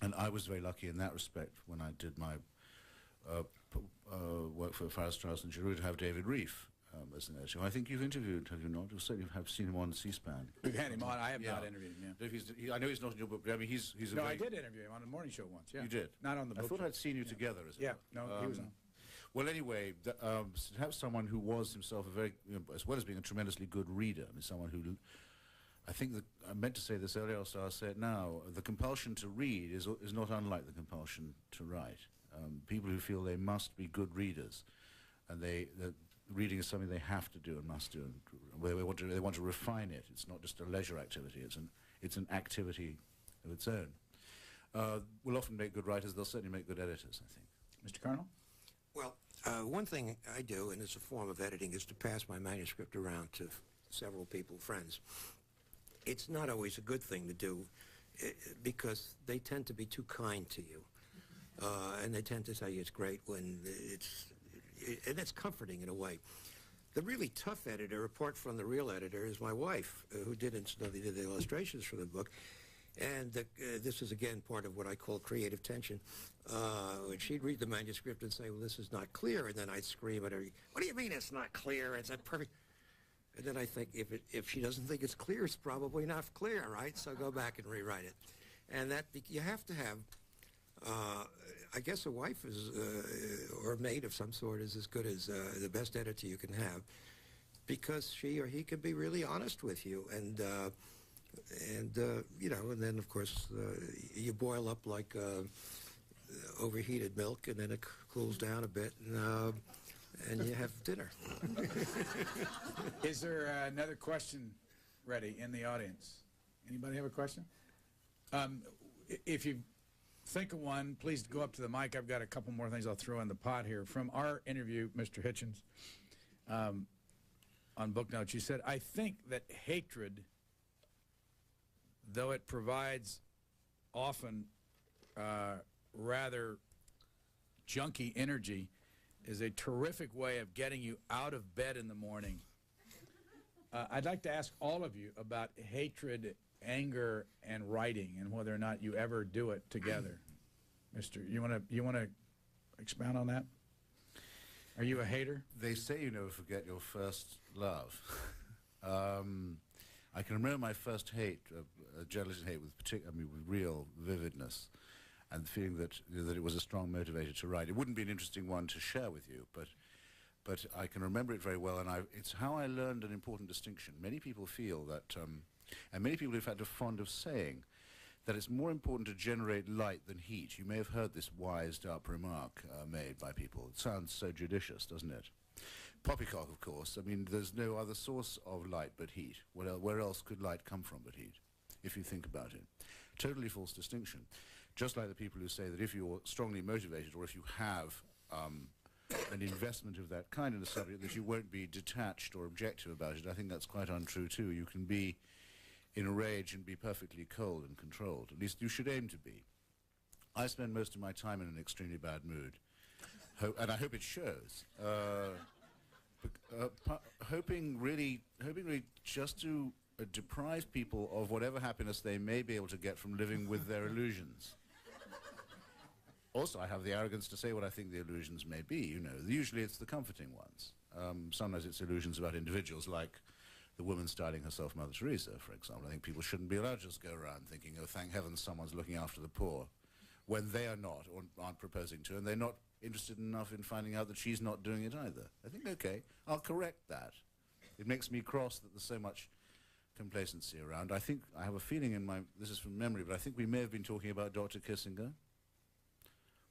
And I was very lucky in that respect when I did my work for Farrar, Straus and Giroux to have David Reef as an editor. I think you've interviewed, have you not? You certainly have seen him on C-SPAN. We've had him on. I have not interviewed him, yeah. I know he's not in your book, but I mean, he's a No, very... I did interview him on a morning show once, yeah. You did? Not on the book I thought show. I'd seen you together as Yeah, no, he was on. Well, anyway, to have someone who was himself a very, as well as being a tremendously good reader, I mean, someone who, I think that, I meant to say this earlier, so I'll say it now, the compulsion to read is not unlike the compulsion to write. People who feel they must be good readers, and that reading is something they have to do and must do, and they want to refine it. It's not just a leisure activity, it's an activity of its own. Will often make good writers, they'll certainly make good editors, I think. Mr. Carno? Well, one thing I do, and it's a form of editing, is to pass my manuscript around to several people, friends. It's not always a good thing to do because they tend to be too kind to you. And they tend to say it's great when and that's comforting in a way. The really tough editor, apart from the real editor, is my wife, who did incidentally did the illustrations for the book. And this is, again, part of what I call creative tension. When she'd read the manuscript and say, well, this is not clear, and then I'd scream at her, what do you mean it's not clear? It's a perfect... And then I think, if she doesn't think it's clear, it's probably not clear, right? So go back and rewrite it. And that, you have to have, I guess a wife is, or a maid of some sort is as good as the best editor you can have, because she or he can be really honest with you. And you know, and then, of course, you boil up like overheated milk, and then it cools down a bit, and you have dinner. Is there another question ready in the audience? Anybody have a question? If you think of one, please go up to the mic. I've got a couple more things I'll throw in the pot here. From our interview, Mr. Hitchens, on Book Notes, you said, I think that hatred, though it provides often rather junky energy, is a terrific way of getting you out of bed in the morning. I'd like to ask all of you about hatred, anger, and writing, and whether or not you ever do it together. Mister, you want to expound on that? Are you a hater? They say you never forget your first love. I can remember my first hate, jealousy hate, with real vividness, and the feeling that it was a strong motivator to write. It wouldn't be an interesting one to share with you, but I can remember it very well, and it's how I learned an important distinction. Many people feel that, and many people in fact are fond of saying, that it's more important to generate light than heat. You may have heard this wised-up remark made by people. It sounds so judicious, doesn't it? Poppycock, of course. I mean, there's no other source of light but heat. Where else could light come from but heat, if you think about it? Totally false distinction. Just like the people who say that if you're strongly motivated, or if you have an investment of that kind in a subject, that you won't be detached or objective about it. I think that's quite untrue too. You can be in a rage and be perfectly cold and controlled. At least you should aim to be. I spend most of my time in an extremely bad mood, and I hope it shows. Hoping really just to deprive people of whatever happiness they may be able to get from living with their illusions. Also, I have the arrogance to say what I think the illusions may be, you know. Usually it's the comforting ones. Sometimes it's illusions about individuals, like the woman styling herself Mother Teresa, for example. I think people shouldn't be allowed to just go around thinking, oh, thank heavens someone's looking after the poor, when they are not, or aren't proposing to, and they're not interested enough in finding out that she's not doing it either. I think, okay, I'll correct that. It makes me cross that there's so much complacency around. I think, I have a feeling in my, this is from memory, but I think we may have been talking about Dr. Kissinger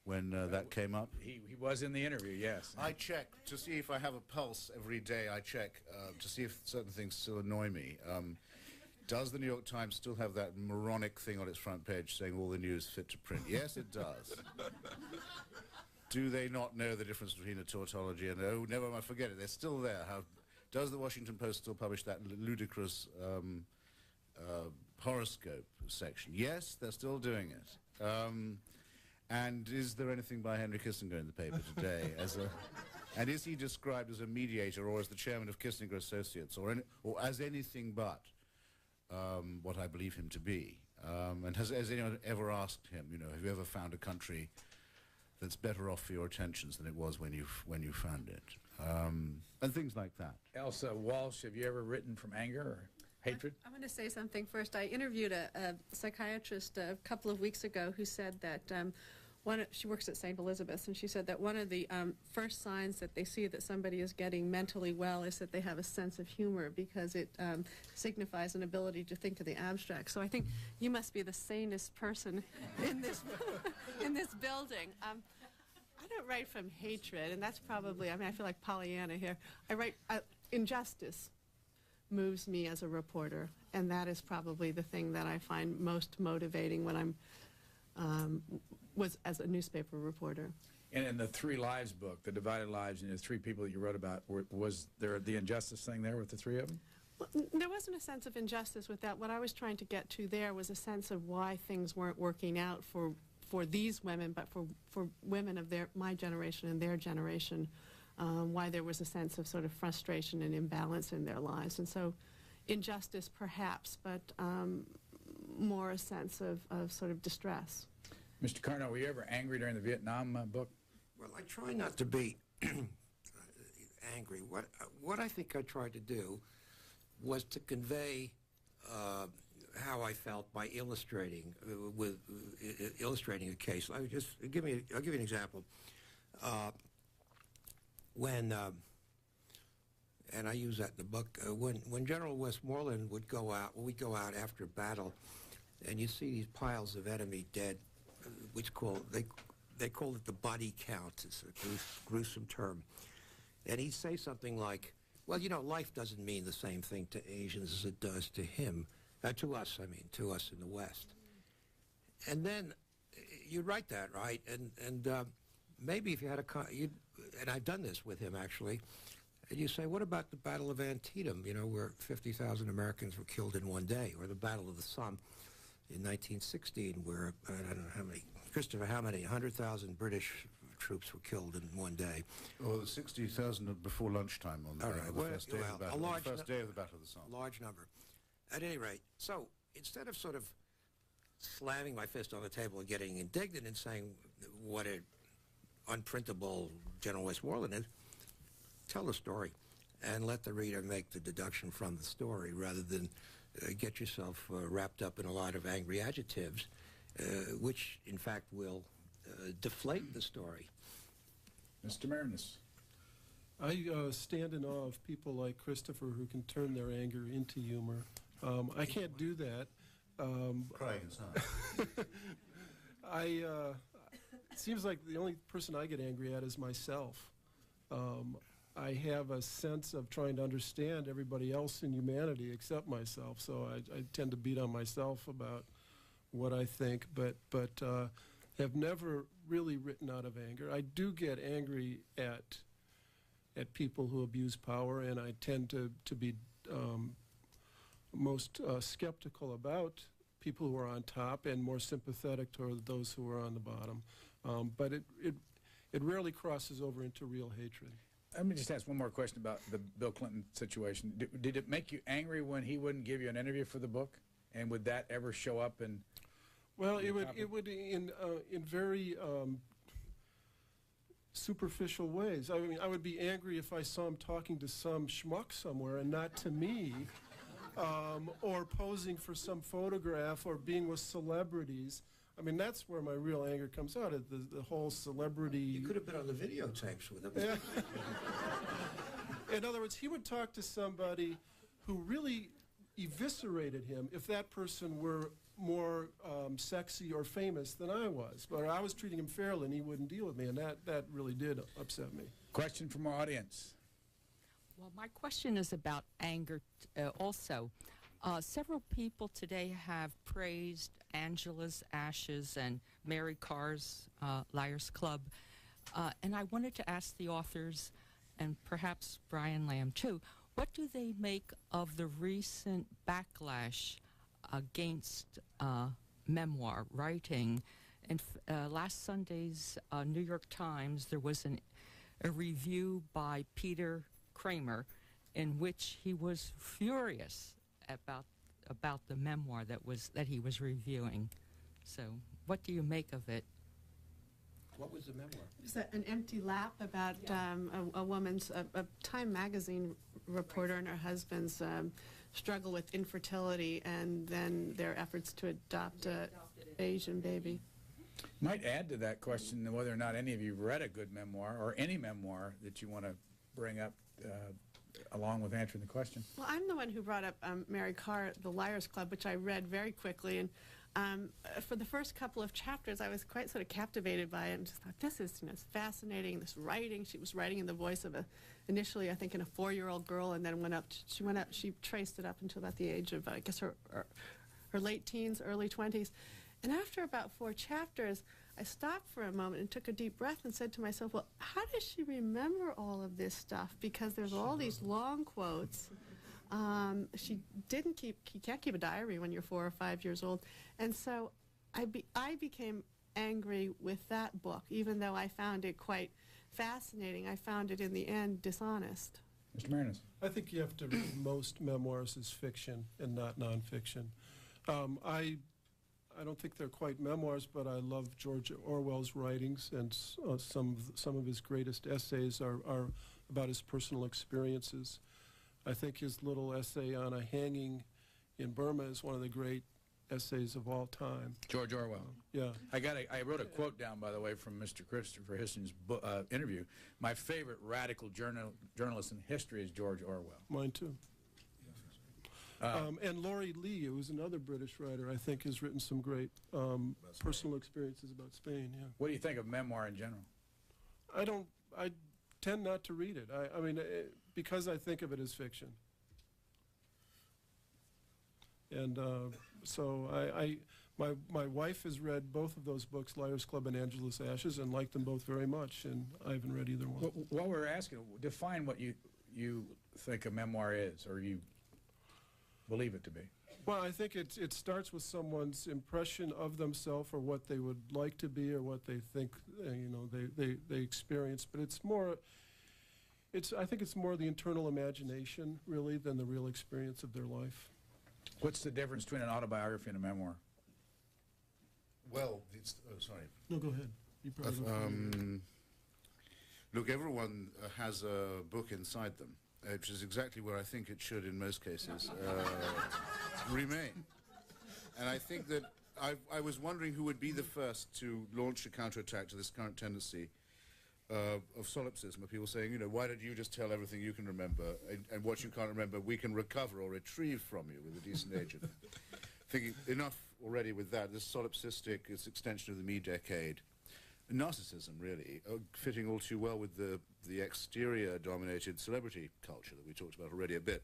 when that came up. He was in the interview, yes. I check to see if I have a pulse every day. I check to see if certain things still annoy me. Does the New York Times still have that moronic thing on its front page saying all the news fit to print? Yes, it does. Do they not know the difference between a tautology and, oh, never mind, forget it, they're still there. How does the Washington Post still publish that ludicrous horoscope section? Yes, they're still doing it. And is there anything by Henry Kissinger in the paper today? And is he described as a mediator or as the chairman of Kissinger Associates or as anything but what I believe him to be? And has anyone ever asked him, you know, have you ever found a country that's better off for your attentions than it was when you found it? And things like that. Elsa Walsh, have you ever written from anger or hatred? I'm going to say something first. I interviewed a psychiatrist a couple of weeks ago who said that she works at St. Elizabeth's, and she said that one of the first signs that they see that somebody is getting mentally well is that they have a sense of humor, because it signifies an ability to think of the abstract. So I think you must be the sanest person in this in this building. I don't write from hatred, and that's probably, I mean, I feel like Pollyanna here. I write, injustice moves me as a reporter, and that is probably the thing that I find most motivating when I'm was as a newspaper reporter. And in the Three Lives book, the Divided Lives, and the three people that you wrote about, was there the injustice thing there with the three of them? Well, there wasn't a sense of injustice with that. What I was trying to get to there was a sense of why things weren't working out for these women, but for women of my generation and their generation, why there was a sense of sort of frustration and imbalance in their lives. And so injustice perhaps, but more a sense of sort of distress. Mr. Carno, were you ever angry during the Vietnam book? Well, I try not to be angry. What I think I tried to do was to convey how I felt by illustrating illustrating a case. I'll give you an example. When and I use that in the book, when General Westmoreland would go out, we'd go out after a battle, and you see these piles of enemy dead, which they call it the body count. It's a gruesome term. And he'd say something like, well, you know, life doesn't mean the same thing to Asians as it does to him, to us, I mean, to us in the West. And then you write that, right? And maybe if you had and I've done this with him, actually, and you say, what about the Battle of Antietam, you know, where 50,000 Americans were killed in one day, or the Battle of the Somme in 1916, where, I don't know how many, Christopher, how many, 100,000 British troops were killed in one day. Well, 60,000 before lunchtime on the, first day of the battle. The first day of the Battle of the Somme. A large number. At any rate, so instead of sort of slamming my fist on the table and getting indignant and saying what an unprintable General Westmoreland is, tell the story and let the reader make the deduction from the story rather than get yourself wrapped up in a lot of angry adjectives, which in fact will deflate the story. Mr. Marinus. I stand in awe of people like Christopher who can turn their anger into humor. I can't do that. Crying inside. It seems like the only person I get angry at is myself. I have a sense of trying to understand everybody else in humanity except myself, so I tend to beat on myself about what I think, but have never really written out of anger. I do get angry at people who abuse power, and I tend to be most skeptical about people who are on top and more sympathetic toward those who are on the bottom. But it rarely crosses over into real hatred. Let me just ask one more question about the Bill Clinton situation. Did it make you angry when he wouldn't give you an interview for the book? And would that ever show up in? Well, it would in very superficial ways. I mean, I would be angry if I saw him talking to some schmuck somewhere and not to me, or posing for some photograph or being with celebrities. I mean, that's where my real anger comes out, the whole celebrity. You could have been on the videotapes with him. In other words, he would talk to somebody who really eviscerated him if that person were more sexy or famous than I was. But I was treating him fairly, and he wouldn't deal with me, and that really did upset me. Question from our audience. Well, my question is about anger also. Several people today have praised Angela's Ashes and Mary Carr's Liars Club, and I wanted to ask the authors, and perhaps Brian Lamb too, what do they make of the recent backlash against memoir writing? And last Sunday's New York Times, there was a review by Peter Kramer in which he was furious about the memoir that he was reviewing. So, what do you make of it? What was the memoir? It was an empty lap about a woman's, a Time magazine reporter and her husband's struggle with infertility and then their efforts to adopt an Asian baby. Might add to that question whether or not any of you read a good memoir or any memoir that you want to bring up along with answering the question. Well, I'm the one who brought up Mary Carr, The Liars Club, which I read very quickly. And for the first couple of chapters, I was quite sort of captivated by it and just thought, this is it's fascinating, this writing. She was writing in the voice of initially, I think, in a 4-year-old girl, and then she traced it up until about the age of, I guess, her late teens, early 20s. And after about 4 chapters, I stopped for a moment and took a deep breath and said to myself, well, how does she remember all of this stuff? Because there's all these long quotes. She can't keep a diary when you're 4 or 5 years old. And so I became angry with that book, even though I found it quite fascinating. I found it in the end dishonest. Mr. Marinus. I think you have to read most memoirs as fiction and not nonfiction. I don't think they're quite memoirs, but I love George Orwell's writings, and some of his greatest essays are about his personal experiences. I think his little essay on a hanging in Burma is one of the great essays of all time. George Orwell. Yeah. I wrote a quote down, by the way, from Mr. Christopher Hitchens' interview. My favorite radical journalist in history is George Orwell. Mine too. And Laurie Lee, who's another British writer, I think has written some great personal experiences about Spain. Yeah. What do you think of memoir in general? I tend not to read it. I mean, because I think of it as fiction. And so my wife has read both of those books, Liars Club and Angela's Ashes, and liked them both very much, and I haven't read either one. While we're asking, define what you think a memoir is, or you believe it to be. Well, I think it starts with someone's impression of themselves or what they would like to be or what they think they experience. But I think it's more the internal imagination really than the real experience of their life. What's the difference between an autobiography and a memoir? Well, sorry. No, go ahead. You probably look, everyone has a book inside them, which is exactly where I think it should, in most cases, remain. And I think that I was wondering who would be the first to launch a counterattack to this current tendency of solipsism, of people saying, why don't you just tell everything you can remember, and what you can't remember we can recover or retrieve from you with a decent agent. Thinking enough already with that, this solipsistic, this extension of the me decade, narcissism really, fitting all too well with the exterior-dominated celebrity culture that we talked about already a bit.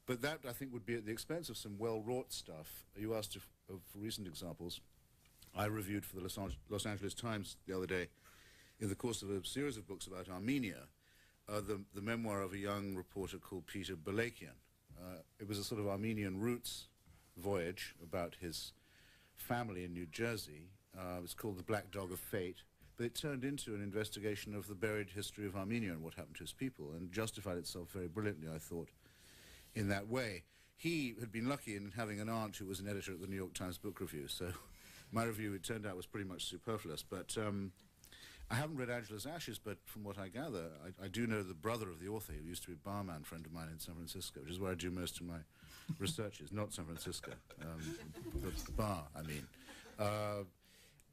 But that, I think, would be at the expense of some well-wrought stuff. You asked for recent examples. I reviewed for the Los Angeles Times the other day, in the course of a series of books about Armenia, the memoir of a young reporter called Peter Balakian. It was a sort of Armenian roots voyage about his family in New Jersey. It was called The Black Dog of Fate. but it turned into an investigation of the buried history of Armenia and what happened to his people, and justified itself very brilliantly, I thought, in that way. He had been lucky in having an aunt who was an editor at the New York Times Book Review, so my review, it turned out, was pretty much superfluous. But I haven't read Angela's Ashes, but from what I gather, I do know the brother of the author, who used to be a barman friend of mine in San Francisco, which is where I do most of my researches, not San Francisco, the bar, I mean.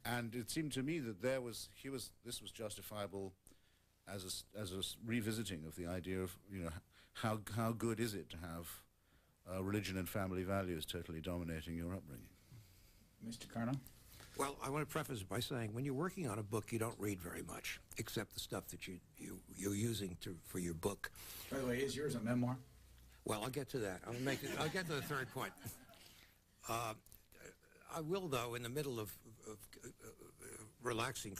And it seemed to me that this was justifiable as a revisiting of the idea of, how good is it to have religion and family values totally dominating your upbringing. Mr. Carno? Well, I want to preface it by saying when you're working on a book, you don't read very much, except the stuff that you're using for your book. By the way, is yours a memoir? Well, I'll get to that. I'll get to the third point. I will, though, in the middle of relaxing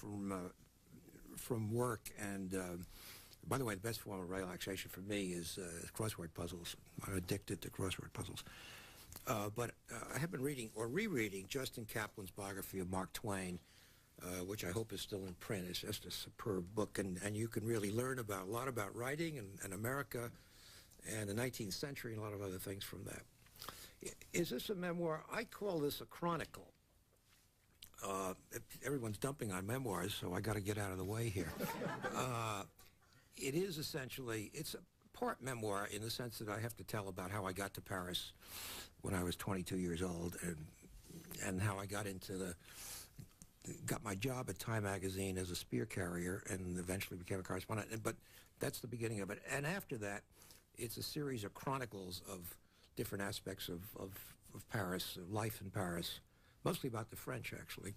from work, and by the way, the best form of relaxation for me is crossword puzzles. I'm addicted to crossword puzzles. But I have been reading or rereading Justin Kaplan's biography of Mark Twain, which I hope is still in print. It's just a superb book, and you can really learn a lot about writing and America and the 19th century and a lot of other things from that. Is this a memoir? I call this a chronicle. Everyone's dumping on memoirs, so I got to get out of the way here. It is essentially, it's a part memoir in the sense that I have to tell about how I got to Paris when I was 22 years old, and how I got my job at Time magazine as a spear carrier and eventually became a correspondent. But that's the beginning of it. And after that, it's a series of chronicles of different aspects of Paris, of life in Paris, mostly about the French, actually,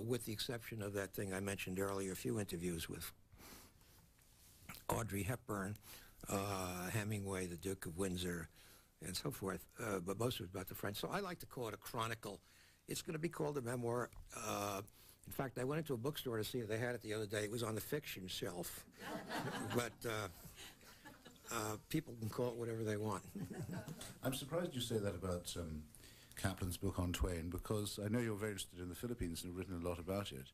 with the exception of that thing I mentioned earlier, a few interviews with Audrey Hepburn, Hemingway, the Duke of Windsor, and so forth, but most of it's about the French. So I like to call it a chronicle. It's going to be called a memoir. In fact, I went into a bookstore to see if they had it the other day. It was on the fiction shelf. But people can call it whatever they want. I'm surprised you say that about Kaplan's book on Twain, because I know you're very interested in the Philippines and have written a lot about it.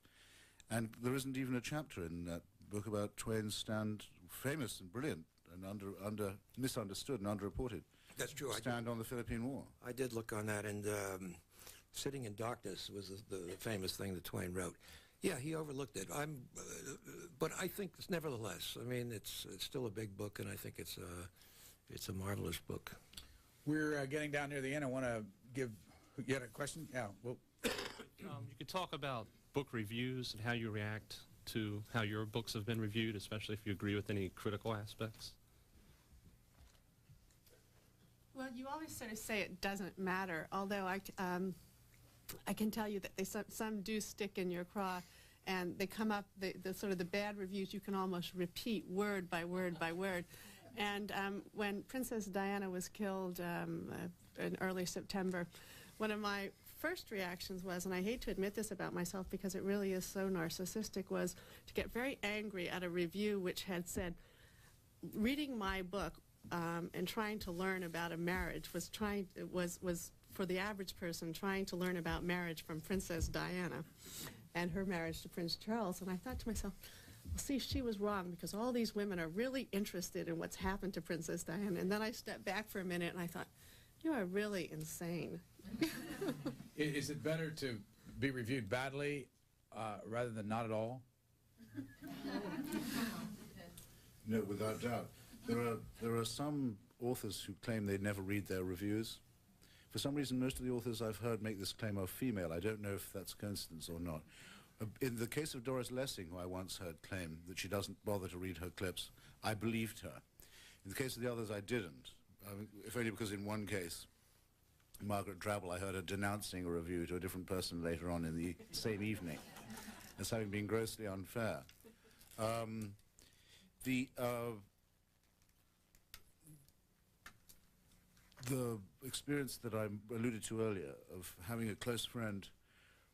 And there isn't even a chapter in that book about Twain's famous and brilliant and misunderstood and underreported. That's true. Stand on the Philippine War. I did look on that, and Sitting in Darkness was the famous thing that Twain wrote. Yeah, he overlooked it. But I think, nevertheless, I mean, it's still a big book, and I think it's a marvelous book. We're getting down near the end. I want to give. You had a question? Yeah. Well, you could talk about book reviews and how you react to how your books have been reviewed, especially if you agree with any critical aspects. Well, you always sort of say it doesn't matter, although I can tell you that some do stick in your craw, and they come up, the sort of the bad reviews you can almost repeat word by word by word. And when Princess Diana was killed in early September, one of my first reactions was, and I hate to admit this about myself because it really is so narcissistic, was to get very angry at a review which had said, reading my book and trying to learn about a marriage was for the average person trying to learn about marriage from Princess Diana and her marriage to Prince Charles. And I thought to myself, well, see, she was wrong, because all these women are really interested in what's happened to Princess Diana. And then I stepped back for a minute and I thought, you are really insane. Is it better to be reviewed badly rather than not at all? No, without doubt. There are some authors who claim they never read their reviews. For some reason, most of the authors I've heard make this claim are female. I don't know if that's coincidence or not. In the case of Doris Lessing, who I once heard claim that she doesn't bother to read her clips, I believed her. In the case of the others, I didn't, if only because in one case, Margaret Drabble, I heard her denouncing a review to a different person later on in the same evening as having been grossly unfair. The experience that I alluded to earlier of having a close friend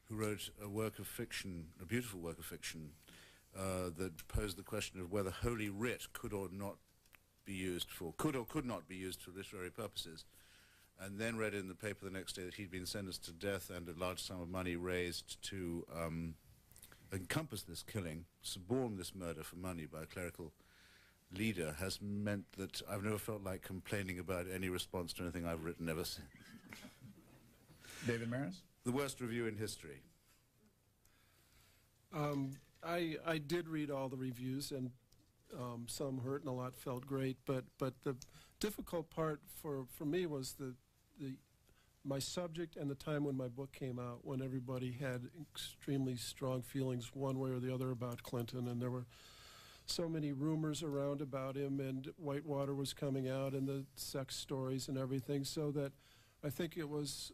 who wrote a work of fiction, a beautiful work of fiction, that posed the question of whether Holy Writ could or not be used for, could or could not be used for literary purposes, and then read in the paper the next day that he'd been sentenced to death and a large sum of money raised to encompassed this killing, suborned this murder for money by a clerical leader, has meant that I've never felt like complaining about any response to anything I've written ever since. David Maris? The worst review in history. I did read all the reviews, and some hurt and a lot felt great, but the difficult part for me was my subject and the time when my book came out, when everybody had extremely strong feelings one way or the other about Clinton, and there were so many rumors around about him, and Whitewater was coming out, and the sex stories and everything, so that I think it was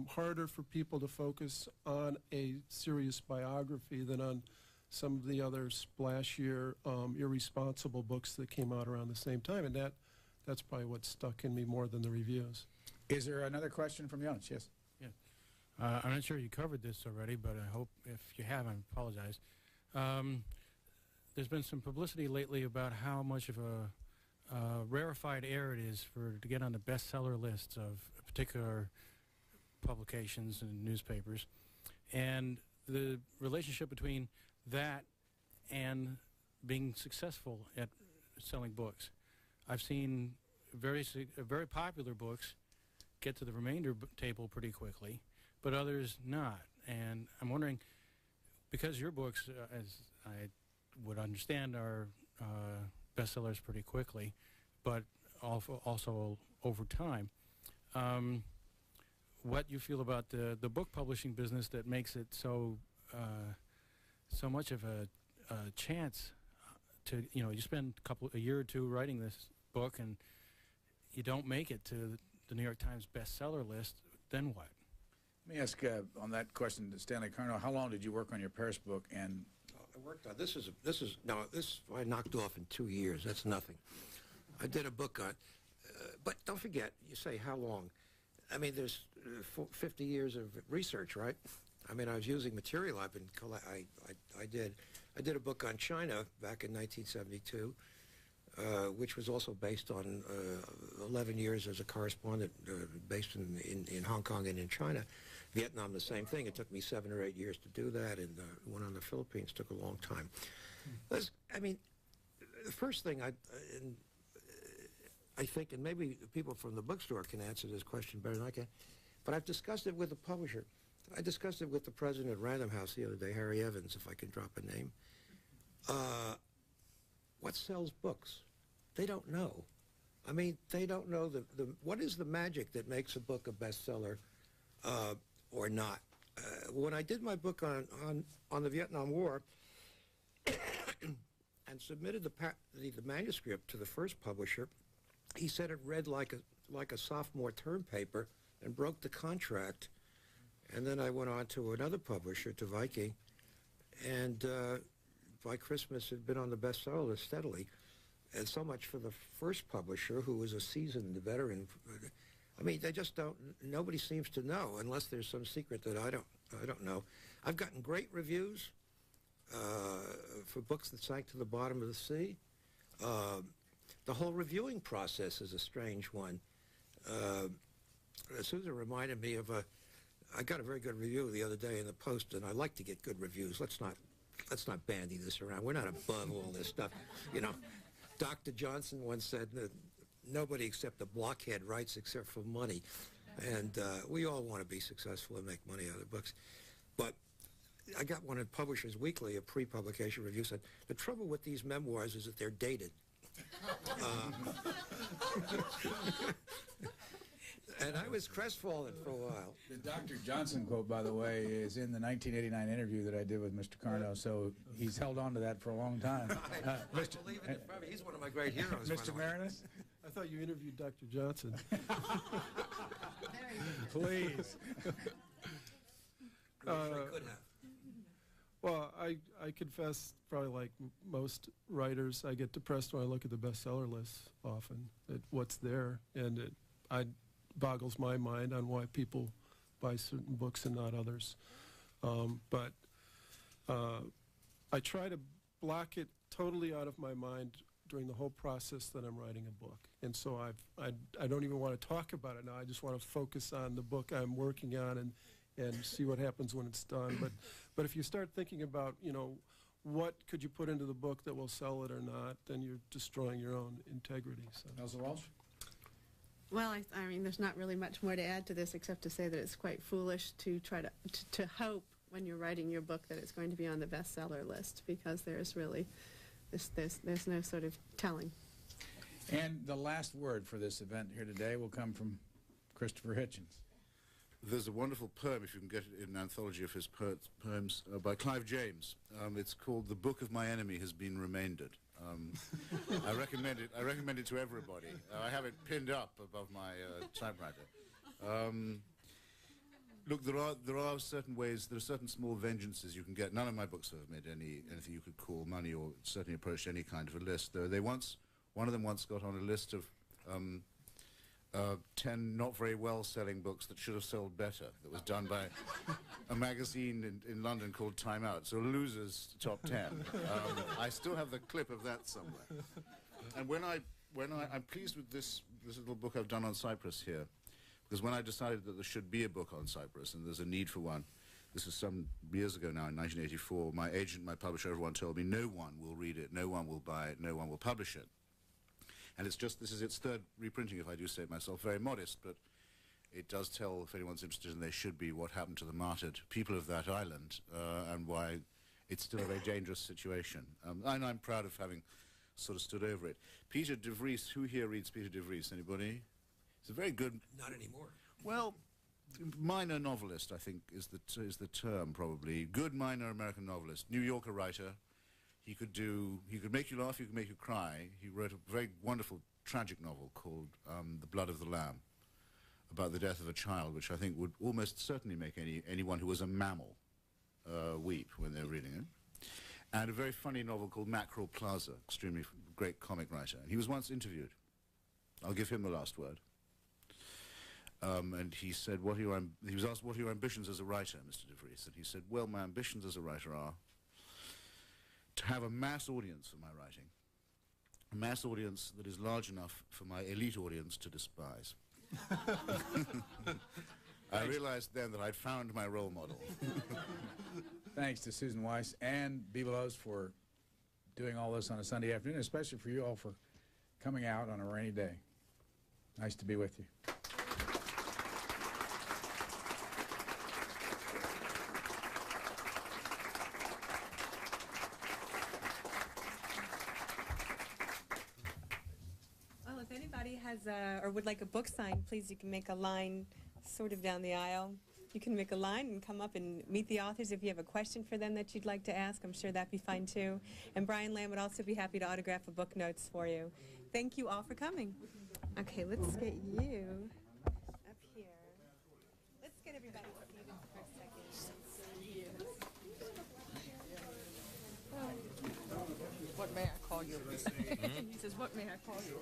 harder for people to focus on a serious biography than on some of the other splashier, irresponsible books that came out around the same time, and that's probably what stuck in me more than the reviews. Is there another question from the audience? Yes. Yeah. I'm not sure you covered this already, but I hope if you have, I apologize. There's been some publicity lately about how much of a rarefied air it is to get on the bestseller lists of particular publications and newspapers, and the relationship between that and being successful at selling books. I've seen very popular books get to the remainder table pretty quickly, but others not. And I'm wondering, because your books, as I would understand, are bestsellers pretty quickly, but also over time, what you feel about the book publishing business that makes it so much of a chance to, you spend a year or two writing this book and you don't make it to the New York Times bestseller list, then what? Let me ask on that question to Stanley Carno, how long did you work on your Paris book? And I worked on this I knocked off in 2 years. That's nothing. I did a book on, but don't forget, you say how long? I mean, there's 50 years of research, right? I mean, I was using material I've been I did a book on China back in 1972, which was also based on 11 years as a correspondent based in Hong Kong and in China. Vietnam, the same thing. It took me 7 or 8 years to do that, and one on the Philippines took a long time. I mean, the first thing I think, and maybe people from the bookstore can answer this question better than I can, but I've discussed it with the publisher. I discussed it with the president of Random House the other day, Harry Evans, if I can drop a name. What sells books? They don't know. I mean, they don't know what is the magic that makes a book a bestseller or not. When I did my book on the Vietnam War and submitted the manuscript to the first publisher, he said it read like a sophomore term paper and broke the contract. And then I went on to another publisher, to Viking, and by Christmas it had been on the bestseller list steadily. And so much for the first publisher, who was a seasoned veteran. I mean, they just don't. Nobody seems to know, unless there's some secret that I don't know. I've gotten great reviews for books that sank to the bottom of the sea. The whole reviewing process is a strange one. Susan reminded me of I got a very good review the other day in the Post, and I like to get good reviews. Let's not bandy this around. We're not above all this stuff, Dr. Johnson once said that nobody except a blockhead writes except for money, and we all want to be successful and make money out of books. But I got one in Publishers Weekly, a pre-publication review, said, the trouble with these memoirs is that they're dated. And I was crestfallen for a while. The Dr. Johnson quote, by the way, is in the 1989 interview that I did with Mr. Carno, so he's held on to that for a long time. I believe it. He's one of my great heroes. Mr. Marinus? I thought you interviewed Dr. Johnson. Please. I could have. Well, I confess, probably like most writers, I get depressed when I look at the bestseller lists often, at what's there, and it boggles my mind on why people buy certain books and not others. But I try to block it totally out of my mind during the whole process that I'm writing a book. And so I don't even want to talk about it now. I just want to focus on the book I'm working on and see what happens when it's done. But if you start thinking about, what could you put into the book that will sell it or not, then you're destroying your own integrity. So. Elsa Walsh? Well, I mean, there's not really much more to add to this except to say that it's quite foolish to try to hope when you're writing your book that it's going to be on the bestseller list, because there's really, there's no sort of telling. And the last word for this event here today will come from Christopher Hitchens. There's a wonderful poem, if you can get it in an anthology of his poems, by Clive James. It's called "The Book of My Enemy Has Been Remaindered." I recommend it to everybody. I have it pinned up above my typewriter. Look, there are certain ways, there are certain small vengeances you can get. None of my books have made anything you could call money, or certainly approached any kind of a list. One of them once got on a list of 10 not very well-selling books that should have sold better. That was done by a magazine in London called Time Out. So Losers Top 10. I still have the clip of that somewhere. And I'm pleased with this little book I've done on Cyprus here, because when I decided that there should be a book on Cyprus and there's a need for one, this is some years ago now, in 1984, my agent, my publisher, everyone told me no one will read it, no one will buy it, no one will publish it. And this is its third reprinting, if I do say it myself, very modest, but it does tell, if anyone's interested, and they should be, what happened to the martyred people of that island, and why it's still a very dangerous situation. And I'm proud of having sort of stood over it. Peter de Vries, who here reads Peter de Vries? Anybody? He's a very good... Not anymore. Well, minor novelist, I think, is the term, probably. Good minor American novelist, New Yorker writer. He could make you laugh, he could make you cry. He wrote a very wonderful tragic novel called The Blood of the Lamb, about the death of a child, which I think would almost certainly make anyone who was a mammal weep when they're reading it. And a very funny novel called Mackerel Plaza, extremely great comic writer. And he was once interviewed. I'll give him the last word. And he said, he was asked, what are your ambitions as a writer, Mr. de Vries? And he said, well, my ambitions as a writer are to have a mass audience for my writing, a mass audience that is large enough for my elite audience to despise. I realized then that I'd found my role model. Thanks to Susan Weiss and Bibelows for doing all this on a Sunday afternoon, especially for you all for coming out on a rainy day. Nice to be with you. Or would like a book signed, please, you can make a line sort of down the aisle. You can make a line and come up and meet the authors. If you have a question for them that you'd like to ask, I'm sure that'd be fine too. And Brian Lamb would also be happy to autograph a book notes for you. Thank you all for coming. Okay, let's get you up here. Let's get everybody seated for a second. What may I call you? He says, what may I call you?